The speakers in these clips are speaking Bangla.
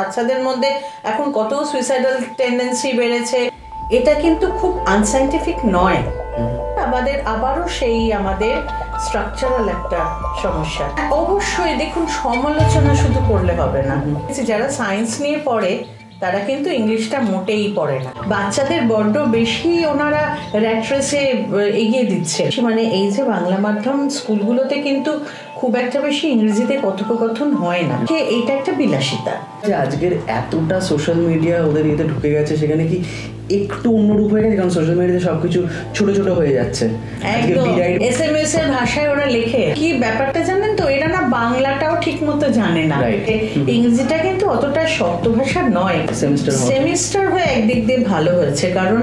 বাচ্চাদের মধ্যে এখন কত সুইসাইডাল টেন্ডেন্সি বেড়েছে, এটা কিন্তু খুব আনসাইন্টিফিক নয়। আমাদের আবারও সেই আমাদের স্ট্রাকচারাল একটা সমস্যা। অবশ্যই দেখুন, সমালোচনা শুধু করলে হবে না। যারা সায়েন্স নিয়ে পড়ে তারা কিন্তু ইংলিশটা মোটেই পড়ে না। বাচ্চাদের বড্ড বেশি ওনারা র্যাট রেসে এগিয়ে দিচ্ছে। মানে এই যে বাংলা মাধ্যম স্কুলগুলোতে কিন্তু খুব একটা বেশি ইংরেজিতে কথোপকথন হয় না, এইটা একটা বিলাসিতা। আজকের এতটা সোশ্যাল মিডিয়া ওদের ইয়েতে ঢুকে গেছে, সেখানে কি একটু অন্যরূপ হয়ে গেছে? কারণ সোশ্যাল মিডিয়াতে সবকিছু ছোট ছোট হয়ে যাচ্ছে। একদম SMS এর ভাষায় ওরা লেখে। কি ব্যাপারটা জানেন তো, এরা না বাংলাটাও ঠিক মতো জানে না। ইংরেজিটা কিন্তু অতটা শক্ত ভাষা নয়। সেমিস্টার হয়ে একদিক দিয়ে ভালো হয়েছে, কারণ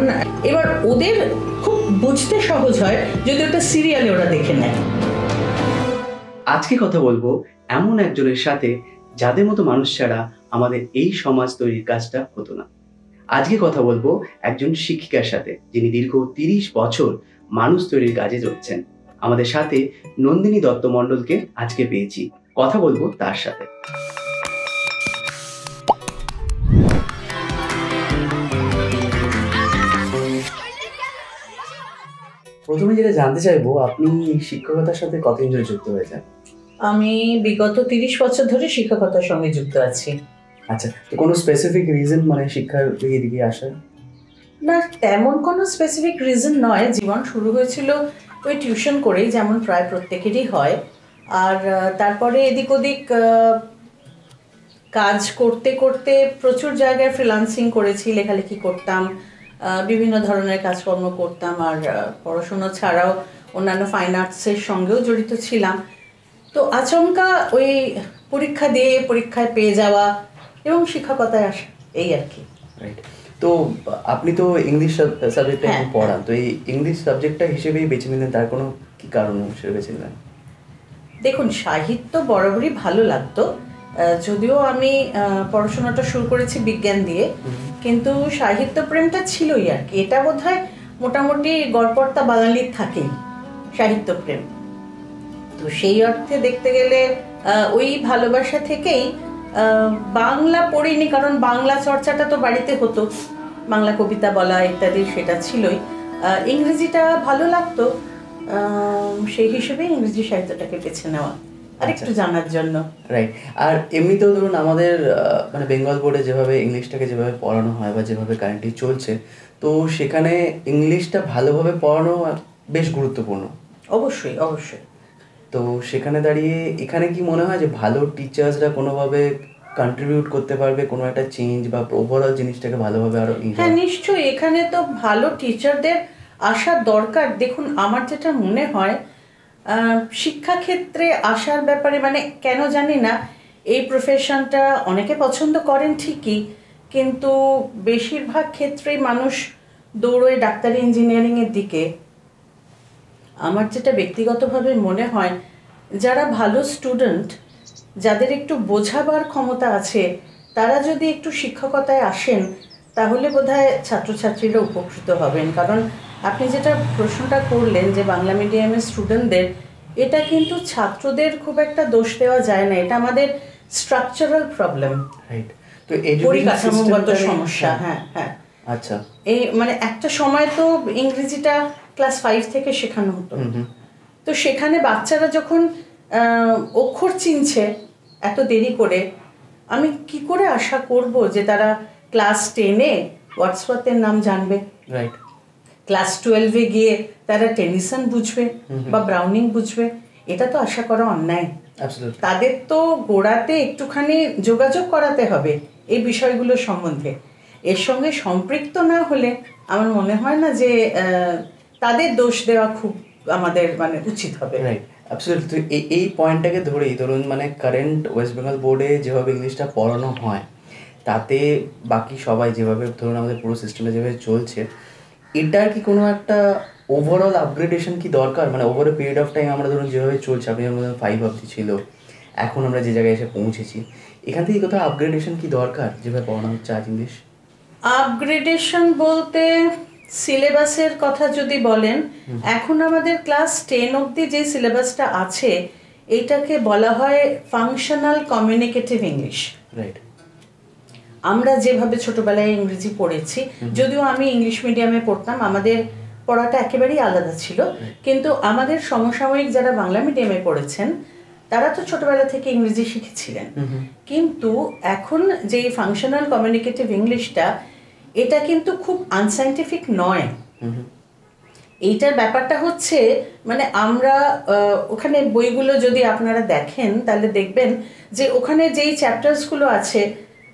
এবার ওদের খুব বুঝতে সহজ হয় যদি ওটা সিরিয়ালে ওরা দেখে নেয়। আজকে কথা বলবো এমন একজনের সাথে যাদের মতো মানুষ ছাড়া আমাদের এই সমাজ তৈরির কাজটা হতো না। আজকে কথা বলবো একজন শিক্ষিকার সাথে, যিনি দীর্ঘ 30 বছর মানুষ তৈরির কাজে চলছেন। আমাদের সাথে নন্দিনী দত্ত মণ্ডলকে আজকে পেয়েছি, কথা বলবো তার সাথে। প্রথমে যেটা জানতে চাইবো, আপনি শিক্ষকতার সাথে কতদিন ধরে যুক্ত হয়েছেন? আমি বিগত 30 বছর ধরে শিক্ষকতার সঙ্গে যুক্ত আছি। আচ্ছা, তো কোনো স্পেসিফিক রিজন মানে শিক্ষার দিকে আসার? না, তেমন কোনো স্পেসিফিক রিজন নয়। জীবন শুরু হয়েছিল ওই টিউশন করেই, যেমন প্রায় প্রত্যেকেরই হয়। আর তারপরে এদিক ওদিক কাজ করতে করতে প্রচুর জায়গায় ফ্রিল্যান্সিং করেছি, লেখালেখি করতাম, বিভিন্ন ধরনের কাজকর্ম করতাম। আর পড়াশুনো ছাড়াও অন্যান্য ফাইন আর্টসের সঙ্গেও জড়িত ছিলাম। তো আচমকা ওই পরীক্ষা দিয়ে পরীক্ষায় পেয়ে যাওয়া এবং শিক্ষকতায় আসা, এই আর কি। তো আপনি তো ইংলিশ সাবজেক্টে পড়ান, তো এই ইংলিশ সাবজেক্টটা হিসেবেই বেছে নিলেন, তার কোনো কি কারণ হিসেবে বেছে নিলেন? দেখুন, সাহিত্য বরাবরই ভালো লাগতো, যদিও আমি পড়াশোনাটা শুরু করেছি বিজ্ঞান দিয়ে, কিন্তু সাহিত্য প্রেমটা ছিলই আর কি। এটা বোধহয় মোটামুটি গড়পড়তা বাঙালির থাকেই সাহিত্য প্রেম। তো সেই অর্থে দেখতে গেলে ওই ভালোবাসা থেকেই বাংলা পড়িনি, কারণ বাংলা চর্চাটা তো বাড়িতে হতো, বাংলা কবিতা বলা ইত্যাদি সেটা ছিলই। ইংরেজিটা ভালো লাগতো, সেই হিসেবে ইংরেজি সাহিত্যটাকে বেছে নেওয়া আর একটু জানার জন্য। রাইট। আর এমনিতেও ধরুন আমাদের মানে বেঙ্গল বোর্ডে যেভাবে ইংলিশটাকে যেভাবে পড়ানো হয় বা যেভাবে কারেন্টলি চলছে, তো সেখানে ইংলিশটা ভালোভাবে পড়ানো বেশ গুরুত্বপূর্ণ। অবশ্যই অবশ্যই। তো সেখানে দাঁড়িয়ে এখানে কি মনে হয় যে ভালো টিচার্সরা কোনোভাবে কন্ট্রিবিউট করতে পারবে কোনো একটা চেঞ্জ বা ওভারঅল জিনিসটাকে ভালোভাবে আরো? হ্যাঁ, নিশ্চয়ই। এখানে তো ভালো টিচারদের আসার দরকার। দেখুন, আমার যেটা মনে হয়, শিক্ষাক্ষেত্রে আসার ব্যাপারে, মানে কেন জানি না, এই প্রফেশনটা অনেকে পছন্দ করেন ঠিকই, কিন্তু বেশিরভাগ ক্ষেত্রেই মানুষ দৌড়োয় ডাক্তারি ইঞ্জিনিয়ারিংয়ের দিকে। আমার যেটা ব্যক্তিগতভাবে মনে হয়, যারা ভালো স্টুডেন্ট, যাদের একটু বোঝাবার ক্ষমতা আছে, তারা যদি একটু শিক্ষকতায় আসেন তাহলে বোধহয় ছাত্রছাত্রীরা উপকৃত হবেন। কারণ আপনি যেটা প্রশ্নটা করলেন যে বাংলা মিডিয়ামের স্টুডেন্টদের, এটা কিন্তু ছাত্রদের খুব একটা দোষ দেওয়া যায় না, এটা আমাদের স্ট্রাকচারাল প্রবলেম, রাইট? তো পরিকাঠামোগত সমস্যা। হ্যাঁ হ্যাঁ। আচ্ছা, এই মানে একটা সময় তো ইংরেজিটা ক্লাস 5 থেকে শেখানো হতো, তো সেখানে বাচ্চারা যখন অক্ষর চিনছে এত দেরি করে, আমি কি করে আশা করব যে তারা ক্লাস 10-এ ওয়ার্ডসওয়ার্থের নাম জানবে? রাইট। ক্লাস 12-এ গিয়ে তারা টেনিসন বুঝবে বা ব্রাউনিং বুঝবে? এটা তো আশা করা অন্যায়। তাদের তো গোড়াতে একটুখানি যোগাযোগ করাতে হবে এই বিষয়গুলো সম্বন্ধে। এর সঙ্গে সম্পৃক্ত না হলে আমার মনে হয় না যে তাদের দোষ দেওয়া খুব আমাদের মানে উচিত হবে। Right, absolutely. তো এই পয়েন্টটাকে ধরেই ধরুন, মানে কারেন্ট ওয়েস্ট বেঙ্গল বোর্ডে যেভাবে ইংলিশটা পড়ানো হয়, তাতে বাকি সবাই যেভাবে ধরুন আমাদের পুরো সিস্টেমে যেভাবে চলছে, এটার কি কোনো একটা ওভারঅল আপগ্রেডেশন কি দরকার? মানে over a period of time আমরা ধরুন যেভাবে চলছে, আপনি যেমন 5 অবধি ছিল, এখন আমরা যে জায়গায় এসে পৌঁছেছি, এখান থেকে কোথাও আপগ্রেডেশন কি দরকার যেভাবে পড়ানো হচ্ছে আজ ইংলিশ? আপগ্রেডেশন বলতে সিলেবাসের কথা যদি বলেন, এখন আমাদের ক্লাস 10 অবধি যে সিলেবাসটা আছে, এইটাকে বলা হয় ফাংশনাল কমিউনিকেটিভ ইংলিশ। রাইট। আমরা যেভাবে ছোটবেলায় ইংরেজি পড়েছি, যদিও আমি ইংলিশ মিডিয়ামে পড়তাম, আমাদের পড়াটা একেবারেই আলাদা ছিল, কিন্তু আমাদের সমসাময়িক যারা বাংলা মিডিয়ামে পড়েছেন তারা তো ছোটবেলা থেকে ইংরেজি শিখেছিলেন। কিন্তু এখন যে ফাংশনাল কমিউনিকেটিভ ইংলিশটা, এটা কিন্তু খুব আনসাইন্টিফিক নয়। এইটার ব্যাপারটা হচ্ছে মানে আমরা ওখানে বইগুলো যদি আপনারা দেখেন তাহলে দেখবেন যে ওখানে যেই চ্যাপ্টার্সগুলো আছে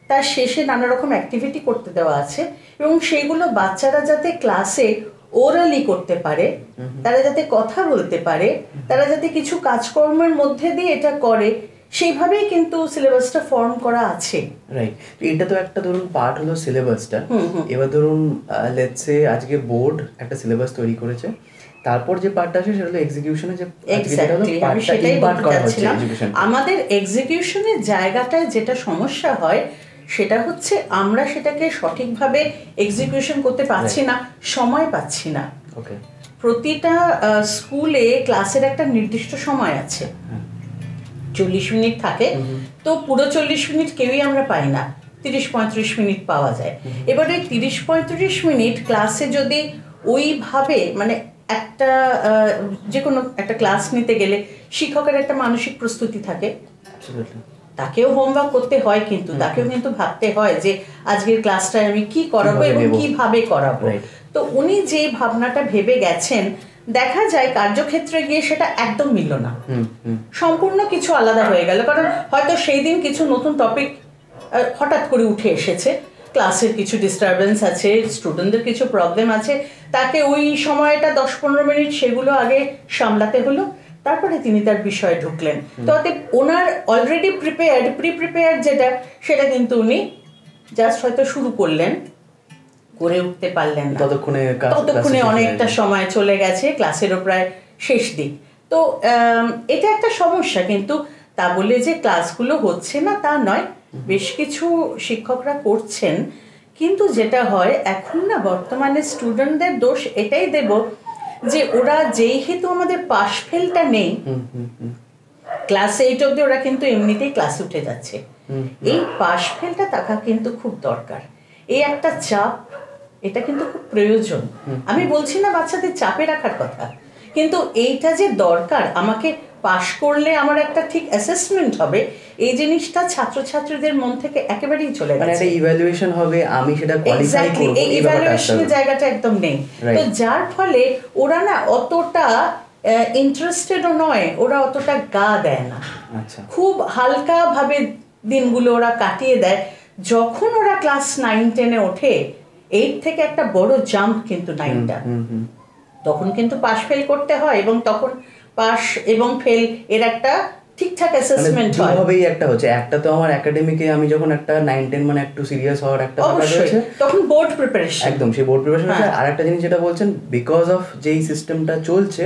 তার শেষে নানা রকম অ্যাক্টিভিটি করতে দেওয়া আছে, এবং সেইগুলো বাচ্চারা যাতে ক্লাসে ওরালি করতে পারে, তারা যাতে কথা বলতে পারে, তারা যাতে কিছু কাজকর্মের মধ্যে দিয়ে এটা করে, সেইভাবেই কিন্তু সিলেবাসটা ফর্ম করা আছে। রাইট, এটা তো একটা ধরুন পার্ট হলো সিলেবাসটা। এবার ধরুন লেটস সে আজকে বোর্ড একটা সিলেবাস তৈরি করেছে, তারপর যে পার্টটা আছে সেটা হলো এক্সিকিউশনে, যে আমি সেটাই বলতে চাচ্ছিলাম। আমাদের এক্সিকিউশনের জায়গাটায় যেটা সমস্যা হয় সেটা হচ্ছে আমরা সেটাকে সঠিকভাবে এক্সিকিউশন করতে পারছি না, সময় পাচ্ছি না। ওকে, প্রতিটা স্কুলে ক্লাসের একটা নির্দিষ্ট সময় আছে, 40 মিনিট থাকে, তো পুরো 40 মিনিট কেউই আমরা পাই না, 30-35 মিনিট পাওয়া যায়। এবার এই 30-35 মিনিট ক্লাসে যদি ওইভাবে মানে একটা যে কোনো একটা ক্লাস নিতে গেলে শিক্ষকের একটা মানসিক প্রস্তুতি থাকে, তাকেও হোমওয়ার্ক করতে হয়, কিন্তু তাকেও কিন্তু ভাবতে হয় যে আজকের ক্লাসটায় আমি কি করাবো এবং কিভাবে করাবো। তো উনি যে ভাবনাটা ভেবে গেছেন, দেখা যায় কার্যক্ষেত্রে গিয়ে সেটা একদম মিলল না, সম্পূর্ণ কিছু আলাদা হয়ে গেল। কারণ হয়তো সেই দিন কিছু নতুন টপিক হঠাৎ করে উঠে এসেছে, ক্লাসের কিছু ডিস্টারবেন্স আছে, স্টুডেন্টদের কিছু প্রবলেম আছে, তাকে ওই সময়টা 10-15 মিনিট সেগুলো আগে সামলাতে হলো, তারপরে তিনি তার বিষয়ে ঢুকলেন। তো ওনার অলরেডি প্রিপেয়ার্ড যেটা, সেটা কিন্তু উনি জাস্ট হয়তো শুরু করলেন, করে উঠতে পারলেন না, ততক্ষণে অনেকটা সময় চলে গেছে, ক্লাসেরও প্রায় শেষ দিক। তো এটা একটা সমস্যা, কিন্তু তা বলে যে ক্লাসগুলো হচ্ছে না তা নয়, বেশ কিছু শিক্ষকরা করছেন। কিন্তু যেটা হয় এখন না, বর্তমানে স্টুডেন্টদের দোষ এটাই দেব যে ওরা যেহেতু আমাদের পাশ ফেলটা নেই, ক্লাস 8 অবধি ওরা কিন্তু এমনিতেই ক্লাসে উঠে যাচ্ছে, এই পাশ ফেলটা থাকা কিন্তু খুব দরকার। এই একটা চাপ, এটা কিন্তু খুব প্রয়োজন। আমি বলছি না বাচ্চাদের চাপে রাখার কথা, কিন্তু এইটা যে দরকার, আমাকে পাশ করলে আমার একটা ঠিক অ্যাসেসমেন্ট হবে, এই জিনিসটা ছাত্রছাত্রীদের মন থেকে একেবারেই চলে গেছে। একটা ইভ্যালুয়েশন হবে, আমি সেটা কোয়ালিফাই করব, এই ইভ্যালুয়েশনের জায়গাটা একদম নেই। তো যার ফলে ওরা না অতটা ইন্টারেস্টেডও নয়, ওরা অতটা গা দেয় না, খুব হালকা ভাবে দিনগুলো ওরা কাটিয়ে দেয়। যখন ওরা ক্লাস 9-10-এ ওঠে, 8 থেকে একটা বড় জাম্প কিন্তু 9টা, তখন কিন্তু পাস ফেল করতে হয়, এবং তখন পাস এবং ফেল এর একটা ঠিকঠাক অ্যাসেসমেন্ট হয়। দুভাবেই একটা হচ্ছে, একটা তো আমার একাডেমিকে আমি যখন একটা 9-10 মানে একটু সিরিয়াস হওয়ার একটা ব্যাপার রয়েছে, তখন বোর্ড প্রিপারেশন, একদম সেই বোর্ড প্রিপারেশন আছে। আর একটা জিনিস যেটা বলছেন, বিকজ অফ যেই সিস্টেমটা চলছে,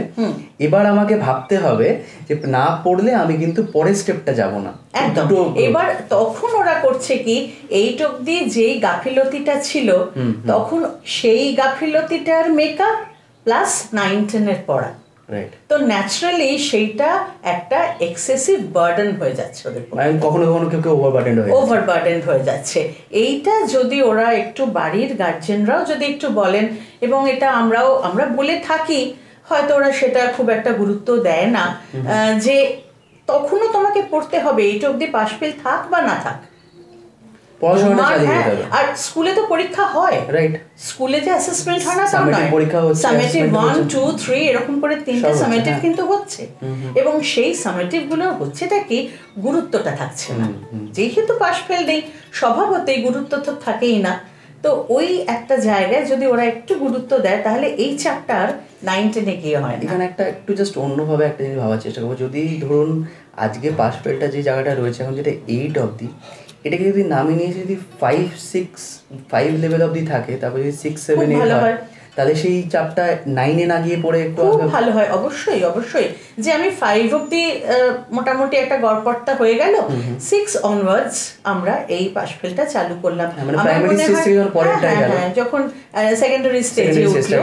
এবার আমাকে ভাবতে হবে যে না পড়লে আমি কিন্তু পরের স্টেপটা যাব না, একদম। এবার তখন ওরা করছে কি, 8 অবধি যেই গাফিলতিটা ছিল, তখন সেই গাফিলতিটার মেকআপ প্লাস 9-10-এর পড়া, তো ন্যাচারালি সেইটা একটা এক্সেসিভ বার্ডেন হয়ে যাচ্ছে ওদের, কখনো কখনো কেউ ওভারবার্ডেন্ড হয়ে যাচ্ছে। এইটা যদি ওরা একটু, বাড়ির গার্জেনরাও যদি একটু বলেন, এবং এটা আমরা বলে থাকি, হয়তো ওরা সেটা খুব একটা গুরুত্ব দেয় না, যে তখনও তোমাকে পড়তে হবে, এইটা অবধি পাস ফেল থাক বা না থাক, আর স্কুলে তো পরীক্ষা হয়, রাইট, স্কুলে যে অ্যাসেসমেন্ট হয় না তা নয়, সামেটিভ 1, 2, 3 এরকম করে 3টে সামেটিভ কিন্তু হচ্ছে, এবং সেই সামেটিভ গুলো হচ্ছেটা কি, গুরুত্বটা থাকছে না, যেহেতু পাস ফেল নেই, স্বভাবতই গুরুত্ব তো থাকেই না। তো ওই একটা জায়গায় যদি ওরা একটু গুরুত্ব দেয়, তাহলে এই চ্যাপ্টার 9-10-এ গিয়ে হয় না। এখানে একটা একটু জাস্ট অন্যভাবে একটা জিনিস ভাবার চেষ্টা করবো, যদি ধরুন আজকে পাস ফেলটা যে জায়গাটা রয়েছে এখন, যেটা 8 অবধি, এটাকে যদি নামিয়ে নিয়ে যদি 5 লেভেল অবধি থাকে, তারপরে যদি 6, 7, 8 হয়, তাহলে সেই চাপটা 9-এ না গিয়ে পড়ে একটু ভালো হয়। অবশ্যই অবশ্যই, যে আমি 5 অবধি মোটামুটি একটা গড়পড়তা হয়ে গেল, 6 অনওয়ার্ডস আমরা এই পাস ফেলটা চালু করলাম, যখন যখন সেকেন্ডারি স্টেজে উঠলো,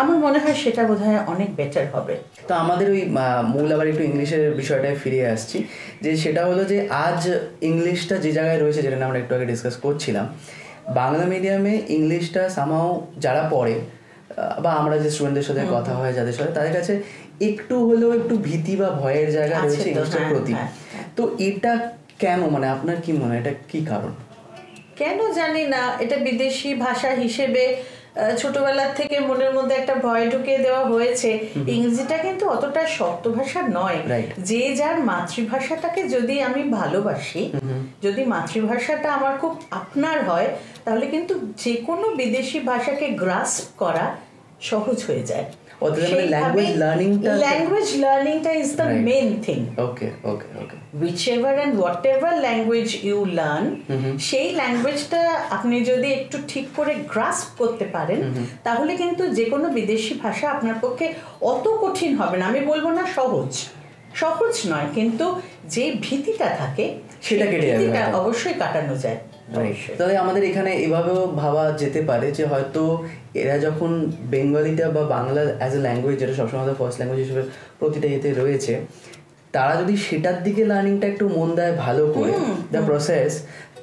আমার মনে হয় সেটা বোধহয় অনেক বেটার হবে। তো আমাদের ওই মূল আবার একটু ইংলিশের বিষয়টায় ফিরে আসছি, যে সেটা হলো যে আজ ইংলিশটা যে জায়গায় রয়েছে, যেটা আমরা একটু আগে ডিসকাস করছিলাম, বাংলা মিডিয়ামে ইংলিশটা সামহাও যারা পড়ে বা আমরা যে স্টুডেন্টদের সাথে কথা হয় যাদের সাথে, তাদের কাছে একটু হলেও একটু ভীতি বা ভয়ের জায়গা রয়েছে ইংলিশটার প্রতি। তো এটা কেন, মানে আপনার কি মনে হয় এটা কি কারণ? কেন জানি না, এটা বিদেশি ভাষা হিসেবে ছোটবেলার থেকে মনের মধ্যে একটা ভয় ঢুকিয়ে দেওয়া হয়েছে। ইংরেজিটা কিন্তু অতটা শক্ত ভাষা নয়। যে যার মাতৃভাষাটাকে যদি আমি ভালোবাসি, যদি মাতৃভাষাটা আমার খুব আপনার হয়, তাহলে কিন্তু যে কোনো বিদেশি ভাষাকে গ্রাস্প করা সহজ হয়ে যায়। ল্যাঙ্গুয়েজ লার্নিংটা is the main thing. whichever and whatever language you learn, সেই ল্যাঙ্গুয়েজটা আপনি যদি একটু ঠিক করে গ্রাস্প করতে পারেন, তাহলে কিন্তু যে কোনো বিদেশি ভাষা আপনার পক্ষে অত কঠিন হবে না। আমি বলবো না সহজ নয়, কিন্তু যে ভীতিটা থাকে সেটা অবশ্যই কাটানো যায়। তাহলে আমাদের এখানে এভাবেও ভাবা যেতে পারে যে হয়তো এরা যখন বেঙ্গলিটা বা বাংলা অ্যাজ এ ল্যাঙ্গুয়েজ, যেটা সবসময় আমাদের ফার্স্ট ল্যাঙ্গুয়েজ হিসেবে প্রতিটা ইয়েতে রয়েছে, তারা যদি সেটার দিকে লার্নিংটা একটু মন দেয় ভালো করে, দ্য প্রসেস,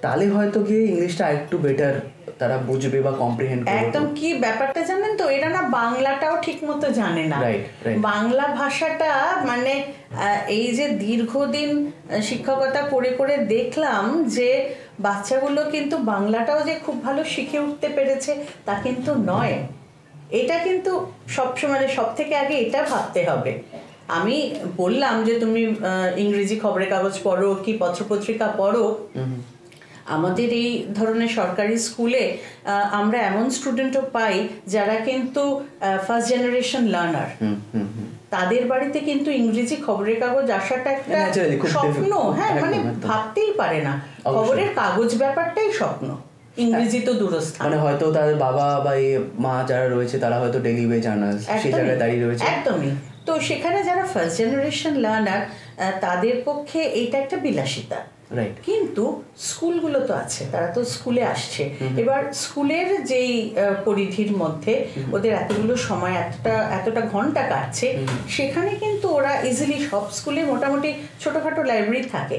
তাহলে হয়তো গিয়ে ইংলিশটা আরেকটু বেটার তারা বুঝবে বা কম্প্রিহেন্ড করবে। একদম। কি ব্যাপারটা জানেন তো, এরা না বাংলাটাও ঠিক মতো জানে না। বাংলা ভাষাটা মানে এই যে দীর্ঘদিন শিক্ষকতা করে করে দেখলাম যে বাচ্চাগুলো কিন্তু বাংলাটাও যে খুব ভালো শিখে উঠতে পেরেছে তা কিন্তু নয়। এটা কিন্তু সবসময় সব থেকে আগে এটা ভাবতে হবে। আমি বললাম যে তুমি ইংরেজি খবরের কাগজ পড়ো কি পত্রপত্রিকা পড়ো, আমাদের এই ধরনের সরকারি স্কুলে আমরা এমন স্টুডেন্টও পাই যারা কিন্তু ফার্স্ট জেনারেশন লার্নার। তাদের বাড়িতে কিন্তু ইংরেজি খবরের কাগজ আসাটা একটা স্বপ্ন। হ্যাঁ, মানে ভাবতেই পারে না, খবরের কাগজ ব্যাপারটাই স্বপ্ন, ইংরেজি তো দূরস্থান। মানে হয়তো তাদের বাবা বা মা যারা রয়েছে তারা হয়তো ডেইলি ওয়ে জার্নালস সেই জায়গায় দাঁড়িয়ে রয়েছে। একদমই। তো সেখানে যারা ফার্স্ট জেনারেশন লার্নার, তাদের পক্ষে এইটা একটা বিলাসিতা। কিন্তু স্কুলগুলো তো আছে, তারা তো স্কুলে আসছে। এবার স্কুলের যেই পরিধির মধ্যে ওদের এতগুলো সময় এতটা ঘন্টা কাটছে, সেখানে কিন্তু ওরা ইজিলি সব স্কুলে মোটামুটি ছোটখাটো লাইব্রেরি থাকে।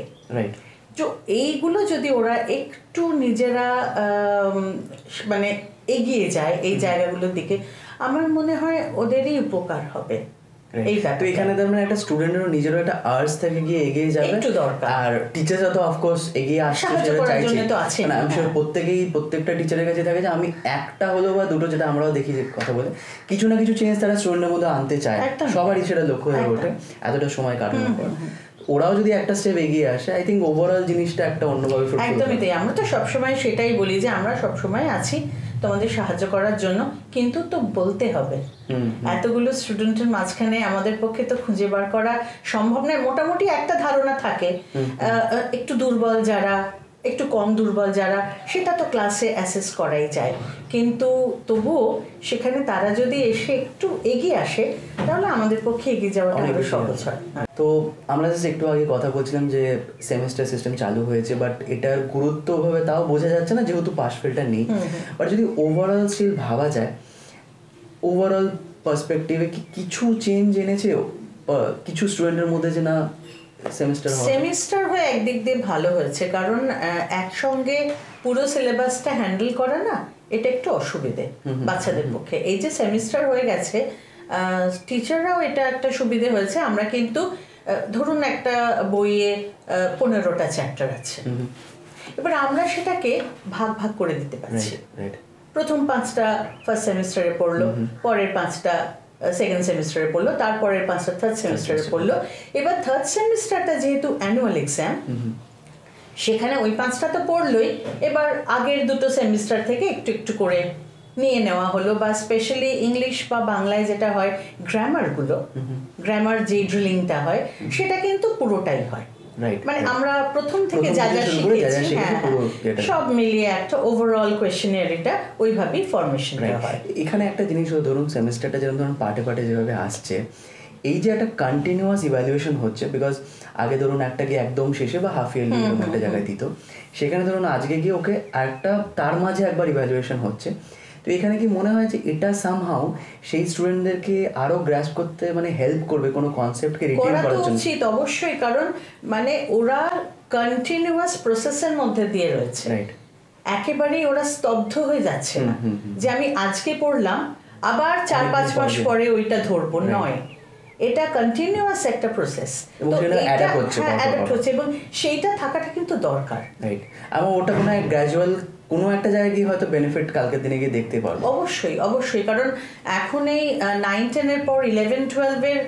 তো এইগুলো যদি ওরা একটু নিজেরা মানে এগিয়ে যায় এই জায়গাগুলোর দিকে, আমার মনে হয় ওদেরই উপকার হবে। তো এখানে তার মানে একটা স্টুডেন্টেরও নিজেরও একটা আর্টস থেকে গিয়ে এগিয়ে যাবে, একটু দরকার। আর টিচাররা তো অফকোর্স এগিয়ে আসছে, মানে আমি শিওর প্রত্যেকটা টিচারের কাছে থাকে যে আমি একটা হলো বা দুটো, যেটা আমরাও দেখি যে কথা বলে কিছু না কিছু চেঞ্জ তারা স্টুডেন্টের মধ্যে আনতে চায়, সবারই সেটা লক্ষ্য হয়ে ওঠে এতটা সময় কাটানোর পর। ওরাও যদি একটা স্টেপ এগিয়ে আসে, আই থিঙ্ক ওভারঅল জিনিসটা একটা অন্যভাবে। একদমই তাই। আমরা তো সবসময় সেটাই বলি যে আমরা সবসময় আছি তোমাদের সাহায্য করার জন্য, কিন্তু তো বলতে হবে। এতগুলো স্টুডেন্টের মাঝখানে আমাদের পক্ষে তো খুঁজে বার করা সম্ভব নয়। মোটামুটি একটা ধারণা থাকে, একটু দুর্বল যারা, একটু কম দুর্বল যারা, সেটা তো ক্লাসে অ্যাসেস করাই যায়, কিন্তু তবুও সেখানে তারা যদি এসে একটু এগিয়ে আসে, তাহলে আমাদের পক্ষে এগিয়ে যাওয়াটা আরো সহজ হয়। তো আমরা জাস্ট একটু আগে কথা বলছিলাম যে সেমিস্টার সিস্টেম চালু হয়েছে, বাট এটার গুরুত্ব ওভাবে তাও বোঝা যাচ্ছে না যেহেতু পাস ফেলটা নেই। বাট যদি ওভারঅল স্টিল ভাবা যায়, ওভারঅল পার্সপেক্টিভে কি কিছু চেঞ্জ এনেছে কিছু স্টুডেন্টের মধ্যে, যে না সেমিস্টার হয়ে একদিক দিয়ে ভালো হয়েছে, কারণ একসঙ্গে পুরো সিলেবাসটা হ্যান্ডেল করা না, এটা একটু অসুবিধে বাচ্চাদের পক্ষে। এই যে সেমিস্টার হয়ে গেছে, টিচাররাও এটা একটা সুবিধে হয়েছে। আমরা কিন্তু ধরুন একটা বইয়ে 15টা চ্যাপ্টার আছে, এবার আমরা সেটাকে ভাগ ভাগ করে দিতে পারছি। প্রথম 5টা ফার্স্ট সেমিস্টারে পড়লো, পরের 5টা সেকেন্ড সেমিস্টারে পড়লো, তারপরের 5টা থার্ড সেমিস্টারে পড়লো। এবার থার্ড সেমিস্টারটা যেহেতু অ্যানুয়াল এক্সাম, সেখানে ওই 5টা তো পড়লোই, এবার আগের দুটো সেমিস্টার থেকে একটু একটু করে নিয়ে নেওয়া হলো। বা স্পেশালি ইংলিশ বা বাংলায় যেটা হয়, গ্রামার যে ড্রিলিংটা হয়, সেটা কিন্তু পুরোটাই হয়। মানে আমরা প্রথম থেকে যা যা শিখেছি সব মিলিয়ে একটা ওভারঅল কোয়েশ্চেনারিটা ওইভাবেই ফরমেশনটা হয়। এখানে একটা জিনিস হলো, ধরুন সেমিস্টারটা যেরকম ধরুন পার্টে পার্টে যেভাবে আসছে, এই যে একটা কন্টিনিউয়াস ইভ্যালুয়েশন হচ্ছে, বিকজ আগে ধরুন একটা গিয়ে একদম শেষে বা হাফ ইয়ারলি একটা জায়গায় দিত, সেখানে ধরুন আজকে গিয়ে ওকে একটা তার মাঝে একবার ইভ্যালুয়েশন হচ্ছে, তো এখানে কি মনে হয় যে এটা সামহাউ সেই স্টুডেন্টদেরকে আরো গ্রাস্প করতে মানে হেল্প করবে কোনো কনসেপ্টকে রিটেইন করার জন্য? উচিত অবশ্যই, কারণ মানে ওরা কন্টিনিউয়াস প্রসেসের মধ্যে দিয়ে রয়েছে, একেবারেই ওরা স্তব্ধ হয়ে যাচ্ছে না যে আমি আজকে পড়লাম আবার 4-5 মাস পরে ওইটা ধরবো, নয়, এটা কন্টিনিউয়াস একটা প্রসেস, তো অ্যাডাপ্ট হচ্ছে এবং সেইটা থাকাটা কিন্তু দরকার। রাইট, এবং ওটা কোনো গ্র্যাজুয়াল কোনো একটা জায়গায় গিয়ে হয়তো বেনিফিট কালকের দিনে গিয়ে দেখতে পারবো। অবশ্যই অবশ্যই, কারণ এখন এই 9-10 পর 11-12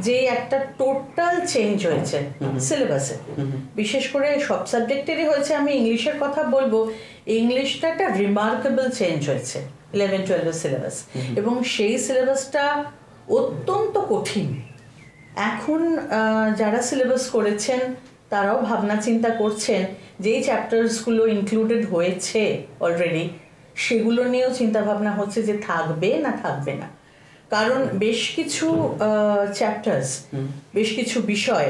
যে একটা টোটাল চেঞ্জ হয়েছে সিলেবাসে, বিশেষ করে সব সাবজেক্টেরই হয়েছে, আমি ইংলিশের কথা বলবো, ইংলিশটা একটা রিমার্কেবল চেঞ্জ হয়েছে 11-12 সিলেবাস, এবং সেই সিলেবাসটা অত্যন্ত কঠিন। এখন যারা সিলেবাস করেছেন তারাও ভাবনা চিন্তা করছেন যেই চ্যাপ্টার্সগুলো ইনক্লুডেড হয়েছে অলরেডি, সেগুলো নিয়েও চিন্তা ভাবনা হচ্ছে যে থাকবে না থাকবে না, কারণ বেশ কিছু চ্যাপ্টার্স, বেশ কিছু বিষয়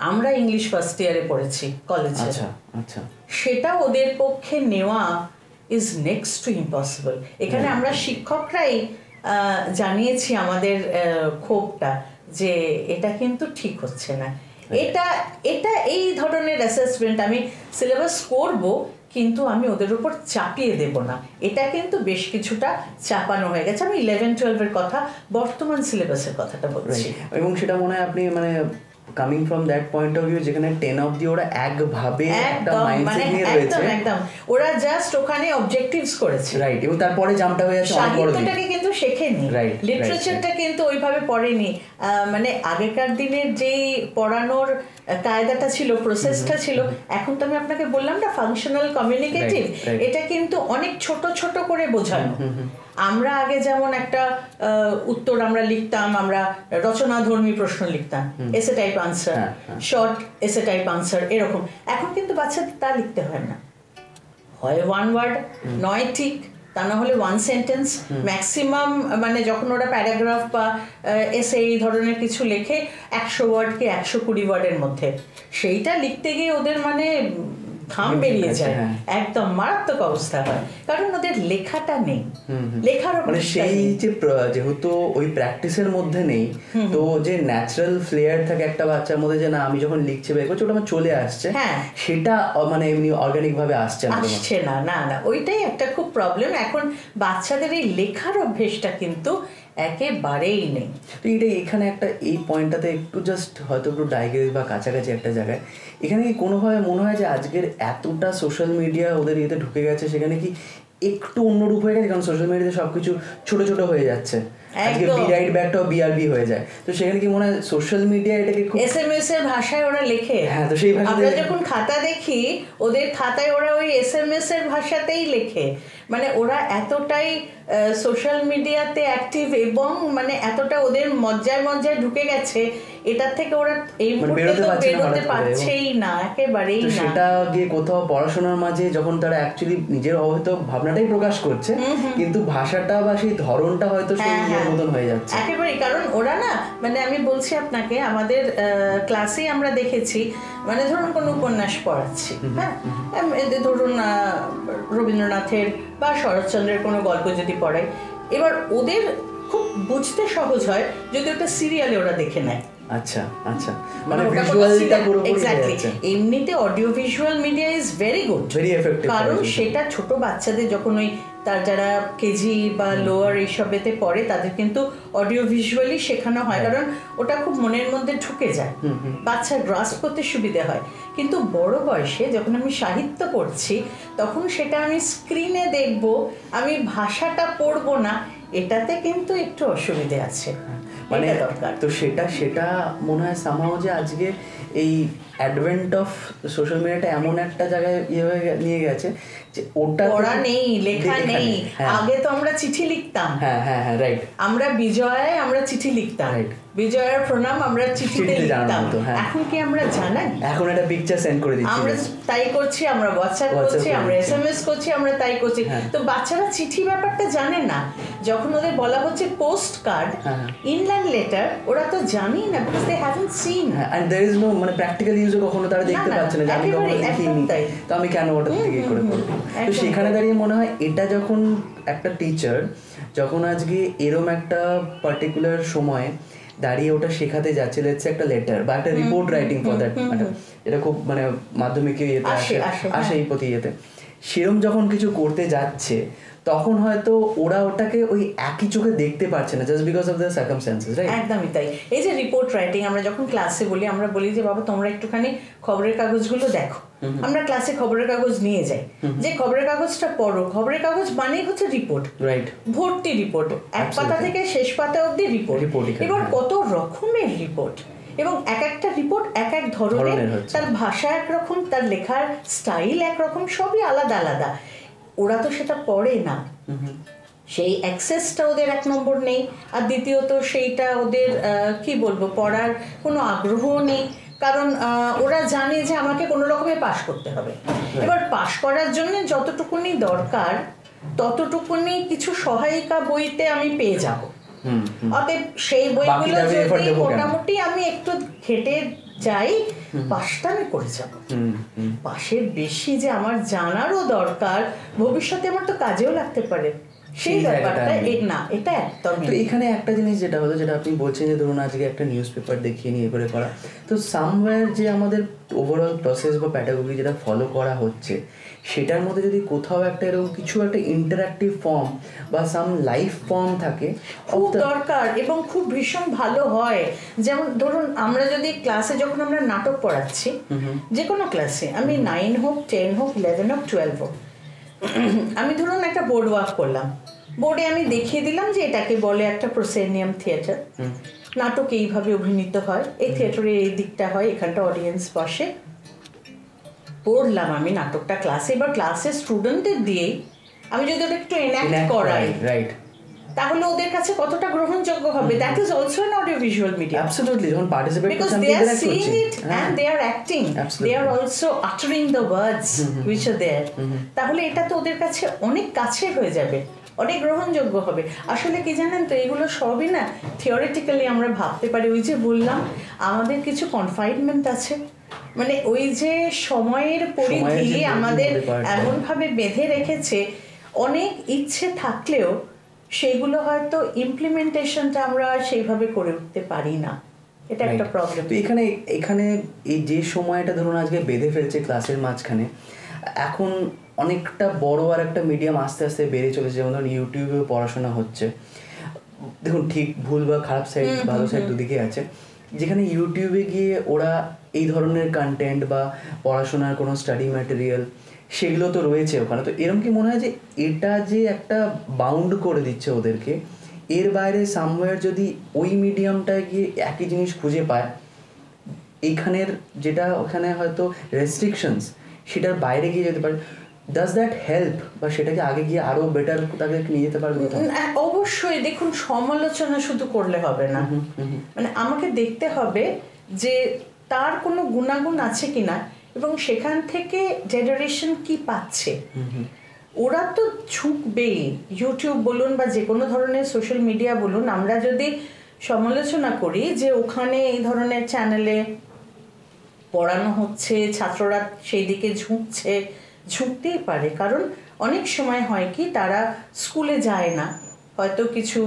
আমরা ইংলিশ ফার্স্ট ইয়ারে পড়েছি কলেজে, সেটা ওদের পক্ষে নেওয়া ইজ নেক্সট টু ইম্পসিবল। এখানে আমরা শিক্ষকরাই জানিয়েছি আমাদের ক্ষোভটা যে এটা কিন্তু ঠিক হচ্ছে না, এটা এটা এই ধরনের অ্যাসেসমেন্ট আমি সিলেবাস করব কিন্তু আমি ওদের উপর চাপিয়ে দেব না, এটা কিন্তু বেশ কিছুটা চাপানো হয়ে গেছে। আমি 11-12 কথা, বর্তমান সিলেবাসের কথাটা বলছি, এবং সেটা মনে হয় আপনি মানে coming from that point of view যেখানে 10 অবধি ওরা একভাবে একটা মাইন্ডসেট নিয়ে রয়েছে, একদম ওরা জাস্ট ওখানে অবজেক্টিভস করেছে, রাইট, এবং তারপরে জাম্পটা হয়ে যাচ্ছে অনেক বড় দিকে, সাহিত্যটাকে কিন্তু শেখেনি, লিটারেচারটা কিন্তু ওইভাবে পড়েনি। মানে আগেকার দিনের যেই পড়ানোর কায়দাটা ছিল, প্রসেসটা ছিল, এখন তো আমি আপনাকে বললাম না ফাংশনাল কমিউনিকেটিভ, এটা কিন্তু অনেক ছোট ছোট করে বোঝানো। আমরা আগে যেমন একটা উত্তর আমরা লিখতাম, আমরা রচনাধর্মী প্রশ্ন লিখতাম, এসে টাইপ আনসার, শর্ট এসে টাইপ আনসার, এরকম। এখন কিন্তু বাচ্চাদের তা লিখতে হয় না, হয় ওয়ান ওয়ার্ড, নয় ঠিক, তা না হলে ওয়ান সেন্টেন্স ম্যাক্সিমাম, মানে যখন ওরা প্যারাগ্রাফ বা এসে এই ধরনের কিছু লেখে 100 ওয়ার্ডকে 120 ওয়ার্ডের মধ্যে, সেইটা লিখতে গিয়ে ওদের মানে ঘাম বেরিয়ে যায়, একদম মারাত্মক অবস্থা হয়, কারণ ওদের লেখাটা নেই, লেখার মানে সেই যে যেহেতু ওই প্র্যাকটিসের মধ্যে নেই, তো যে ন্যাচারাল ফ্লেয়ার থাকে একটা বাচ্চার মধ্যে যে না আমি যখন লিখছি বের করছি ওটা আমার চলে আসছে, সেটা মানে এমনি অর্গানিক ভাবে আসছে না, না না, ওইটাই একটা খুব প্রবলেম। এখন বাচ্চাদের এই লেখার অভ্যেসটা কিন্তু একেবারেই নেই। তো এটা এখানে একটা এই পয়েন্টটাতে একটু জাস্ট হয়তো একটু ডাইগ্রেস বা কাছাকাছি একটা জায়গায়, এখানে কি কোনোভাবে মনে হয় যে আজকের এতটা সোশ্যাল মিডিয়া ওদের ইয়েতে ঢুকে গেছে, সেখানে কি একটু অন্যরূপ হয়ে গেছে? কারণ সোশ্যাল মিডিয়াতে সবকিছু ছোট ছোট হয়ে যাচ্ছে, আজকে বি রাইট ব্যাকটাও বিআরবি হয়ে যায়, তো সেখানে কি মনে হয় সোশ্যাল মিডিয়া এটাকে খুব এসএমএস এর ভাষায় ওরা লেখে। হ্যাঁ, তো সেই ভাষায় আমরা যখন খাতা দেখি ওদের খাতায় ওরা ওই এসএমএস এর ভাষাতেই লেখে, মানে ওরা এতটাই সোশ্যাল মিডিয়াতে অ্যাক্টিভ এবং মানে এতটা ওদের মজ্জায় মজ্জায় ঢুকে গেছে, এটার থেকে ওরা এই মুহূর্তে তো বেরোতে পারছেই না, একেবারেই না। সেটা গিয়ে কোথাও পড়াশোনার মাঝে যখন তারা অ্যাকচুয়ালি নিজের হয়তো ভাবনাটাই প্রকাশ করছে, কিন্তু ভাষাটা বা সেই ধরনটা হয়তো সেই মতন হয়ে যাচ্ছে একেবারেই। কারণ ওরা না, মানে আমি বলছি আপনাকে, আমাদের ক্লাসে আমরা দেখেছি, মানে ধরুন কোনো উপন্যাস পড়াচ্ছি, হ্যাঁ, ধরুন রবীন্দ্রনাথের বা শরৎচন্দ্রের কোনো গল্প যদি পড়াই, এবার ওদের খুব বুঝতে সহজ হয় যদি ওটা সিরিয়ালে ওরা দেখে নেয়। আচ্ছা আচ্ছা, মানে ভিজুয়ালটা পুরোপুরি এক্স্যাক্টলি। এমনিতে audio visual media is very good, very effective, কারণ সেটা ছোট বাচ্চাদের যখন ওই তার যারা কেজি বা লোয়ার এইসবেতে পড়ে তাদের কিন্তু অডিও ভিজুয়ালি শেখানো হয়, কারণ ওটা খুব মনের মধ্যে ঢুকে যায়, বাচ্চার গ্রাস্প করতে সুবিধা হয়। কিন্তু বড় বয়সে যখন আমি সাহিত্য পড়ছি তখন সেটা আমি স্ক্রিনে দেখব, আমি ভাষাটা পড়বো না, এটাতে কিন্তু একটু অসুবিধে আছে, মানে দরকার। তো সেটা মনে হয় সামহাও যে আজকে এই অ্যাডভেন্ট অফ সোশ্যাল মিডিয়াটা এমন একটা জায়গায় নিয়ে গেছে যে ওটা পড়া নেই, লেখা নেই। আগে তো আমরা চিঠি লিখতাম, হ্যাঁ হ্যাঁ হ্যাঁ, রাইট, আমরা বিজয়ায় আমরা চিঠি লিখতাম, বিজয়ার প্রণাম আমরা চিঠিতে লিখতাম। এখন কি আমরা জানাই? এখন একটা পিকচার সেন্ড করে দিচ্ছি, আমরা তাই করছি, আমরা হোয়াটসঅ্যাপ করছি, আমরা এসএমএস করছি, আমরা তাই করছি। তো বাচ্চারা চিঠি ব্যাপারটা জানে না। যখন ওদের বলা হচ্ছে পোস্ট কার্ড, ইনল্যান্ড লেটার, ওরা তো জানেই না, because they haven't seen, and there is no মানে প্র্যাকটিক্যাল ইউজও কখনো তারা দেখতে পাচ্ছে না, যে আমি কখনো দেখিনি, তো আমি কেন ওটা থেকে করে করব। তো সেখানে দাঁড়িয়ে মনে হয় এটা যখন একটা টিচার যখন আজকে এরম একটা পার্টিকুলার সময়ে দাঁড়িয়ে ওটা শেখাতে যাচ্ছে, লেটস একটা লেটার বা একটা report writing for that matter, এটা খুব মানে মাধ্যমিকে ইয়েতে আসে এই প্রতি ইয়েতে, সেরম যখন কিছু করতে যাচ্ছে তখন হয়তো ওরা ওটাকে ওই একই চোখে দেখতে পারছে না, just because of the circumstances, right? একদমই তাই। এই যে রিপোর্ট রাইটিং আমরা যখন ক্লাসে বলি, আমরা বলি যে বাবা তোমরা একটুখানি খবরের কাগজগুলো দেখো, আমরা ক্লাসে খবরের কাগজ নিয়ে যাই, যে খবরের কাগজটা পড়ো, খবরের কাগজ মানেই হচ্ছে রিপোর্ট, রাইট? ভর্তি রিপোর্ট, এক পাতা থেকে শেষ পাতা অবধি রিপোর্ট। এবার কত রকমের রিপোর্ট, এবং এক একটা রিপোর্ট এক এক ধরনের, তার ভাষা একরকম, তার লেখার স্টাইল একরকম, সবই আলাদা আলাদা। ওরা তো সেটা পড়ে না, সেই অ্যাক্সেসটা ওদের এক নম্বর নেই, আর দ্বিতীয়ত সেইটা ওদের কি বলবো, পড়ার কোনো আগ্রহও নেই, কারণ ওরা জানে যে আমাকে কোনো রকমে পাশ করতে হবে। এবার পাশ করার জন্য যতটুকুনি দরকার ততটুকুনি কিছু সহায়িকা বইতে আমি পেয়ে যাব, অতএব সেই বইগুলো যদি মোটামুটি আমি একটু ঘেটে যাই, পাশটা আমি করে যাব। পাশের বেশি যে আমার জানারও দরকার, ভবিষ্যতে আমার তো কাজেও লাগতে পারে, সেই ব্যাপারটা না, এটা একদম। তো এখানে একটা জিনিস যেটা হলো, যেটা আপনি বলছেন যে ধরুন আজকে একটা নিউজ পেপার দেখিয়ে নিয়ে করে করা, তো সামওয়্যার যে আমাদের ওভারঅল প্রসেস বা প্যাডাগজি যেটা ফলো করা হচ্ছে, সেটার মধ্যে যদি কোথাও একটা এরকম কিছু একটা ইন্টারঅ্যাক্টিভ ফর্ম বা সাম লাইভ ফর্ম থাকে, খুব দরকার এবং খুব ভীষণ ভালো হয়। যেমন ধরুন আমরা যদি ক্লাসে যখন আমরা নাটক পড়াচ্ছি, যে কোনো ক্লাসে, আমি 9 হোক, 10 হোক, 11 হোক, 12 হোক, আমি ধরুন একটা বোর্ড ওয়ার্ক করলাম, বোর্ডে আমি দেখিয়ে দিলাম যে এটাকে বলে একটা প্রোসেনিয়াম থিয়েটার, নাটক এইভাবে অভিনীত হয়, এই থিয়েটারের এই দিকটা হয়, এখানটা অডিয়েন্স বসে, পড়লাম আমি নাটকটা ক্লাসে। এবার ক্লাসে স্টুডেন্টদের দিয়েই আমি যদি ওটা একটু এনঅ্যাক্ট করাই, রাইট, তাহলে ওদের কাছে কতটা গ্রহণযোগ্য হবে। That is also an audio visual medium, absolutely, যখন participate because they are seeing it and they are acting, they are also uttering the words which are there, তাহলে এটা তো ওদের কাছে অনেক কাছের হয়ে যাবে, অনেক গ্রহণযোগ্য হবে। আসলে কি জানেন তো, এগুলো সবই না থিওরিটিক্যালি আমরা ভাবতে পারি। ওই যে বললাম আমাদের কিছু কনফাইনমেন্ট আছে, মানে ওই যে সময়ের পরিধি আমাদের এমনভাবে বেঁধে রেখেছে, অনেক ইচ্ছে থাকলেও সেইগুলো হয়তো ইমপ্লিমেন্টেশনটা আমরা সেইভাবে করে উঠতে পারি না, এটা একটা প্রবলেম। তো এখানে এই যে সময়টা ধরুন আজকে বেঁধে ফেলছে ক্লাসের মাঝখানে, এখন অনেকটা বড় আর একটা মিডিয়াম আস্তে আস্তে বেড়ে চলেছে, যেমন ধরুন ইউটিউবে পড়াশোনা হচ্ছে। দেখুন ঠিক ভুল বা খারাপ সাইড, ভালো সাইড দুদিকে আছে। যেখানে ইউটিউবে গিয়ে ওরা এই ধরনের কন্টেন্ট বা পড়াশোনার কোনো স্টাডি ম্যাটেরিয়াল সেগুলো তো রয়েছে ওখানে, তো এরকম কি মনে হয় যে এটা যে একটা বাউন্ড করে দিচ্ছে ওদেরকে, এর বাইরে সামওয়্যার যদি ওই মিডিয়ামটায় গিয়ে একই জিনিস খুঁজে পায়, এইখানের যেটা ওখানে হয়তো রেস্ট্রিকশনস সেটার বাইরে গিয়ে যেতে পারে, ডাজ দ্যাট হেল্প, বা সেটাকে আগে গিয়ে আরো বেটার তাদেরকে নিয়ে যেতে পারবে? অবশ্যই। দেখুন, সমালোচনা শুধু করলে হবে না, মানে আমাকে দেখতে হবে যে তার কোনো গুণাগুণ আছে কিনা, এবং সেখান থেকে জেনারেশন কি পাচ্ছে। ওরা তো ঝুঁকবেই, ইউটিউব বলুন বা যে কোনো ধরনের সোশ্যাল মিডিয়া বলুন, আমরা যদি সমালোচনা করি যে ওখানে এই ধরনের চ্যানেলে পড়ানো হচ্ছে, ছাত্ররা সেই দিকে ঝুঁকতেই পারে। কারণ অনেক সময় হয় কি, তারা স্কুলে যায় না, হয়তো কিছু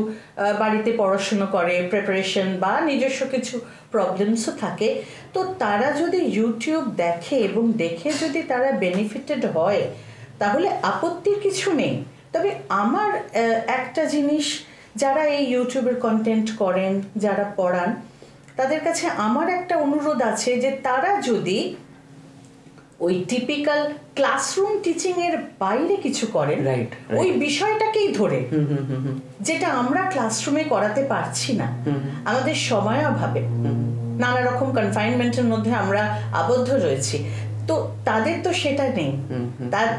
বাড়িতে পড়াশুনো করে, প্রিপারেশন বা নিজস্ব কিছু প্রবলেমসও থাকে, তো তারা যদি ইউটিউব দেখে এবং দেখে যদি তারা বেনিফিটেড হয়, তাহলে আপত্তির কিছু নেই। তবে আমার একটা জিনিস, যারা এই ইউটিউবের কন্টেন্ট করেন, যারা পড়ান, তাদের কাছে আমার একটা অনুরোধ আছে যে তারা যদি ওই টিপিক্যাল ক্লাসরুম টিচিং এর বাইরে কিছু করেন, ওই বিষয়টাকেই ধরে, যেটা আমরা ক্লাসরুমে করাতে পারছি না, আমাদের সময় অভাবে, নানা রকম কনফাইনমেন্টের মধ্যে আমরা আবদ্ধ রয়েছি, তো তাদের তো সেটা নেই,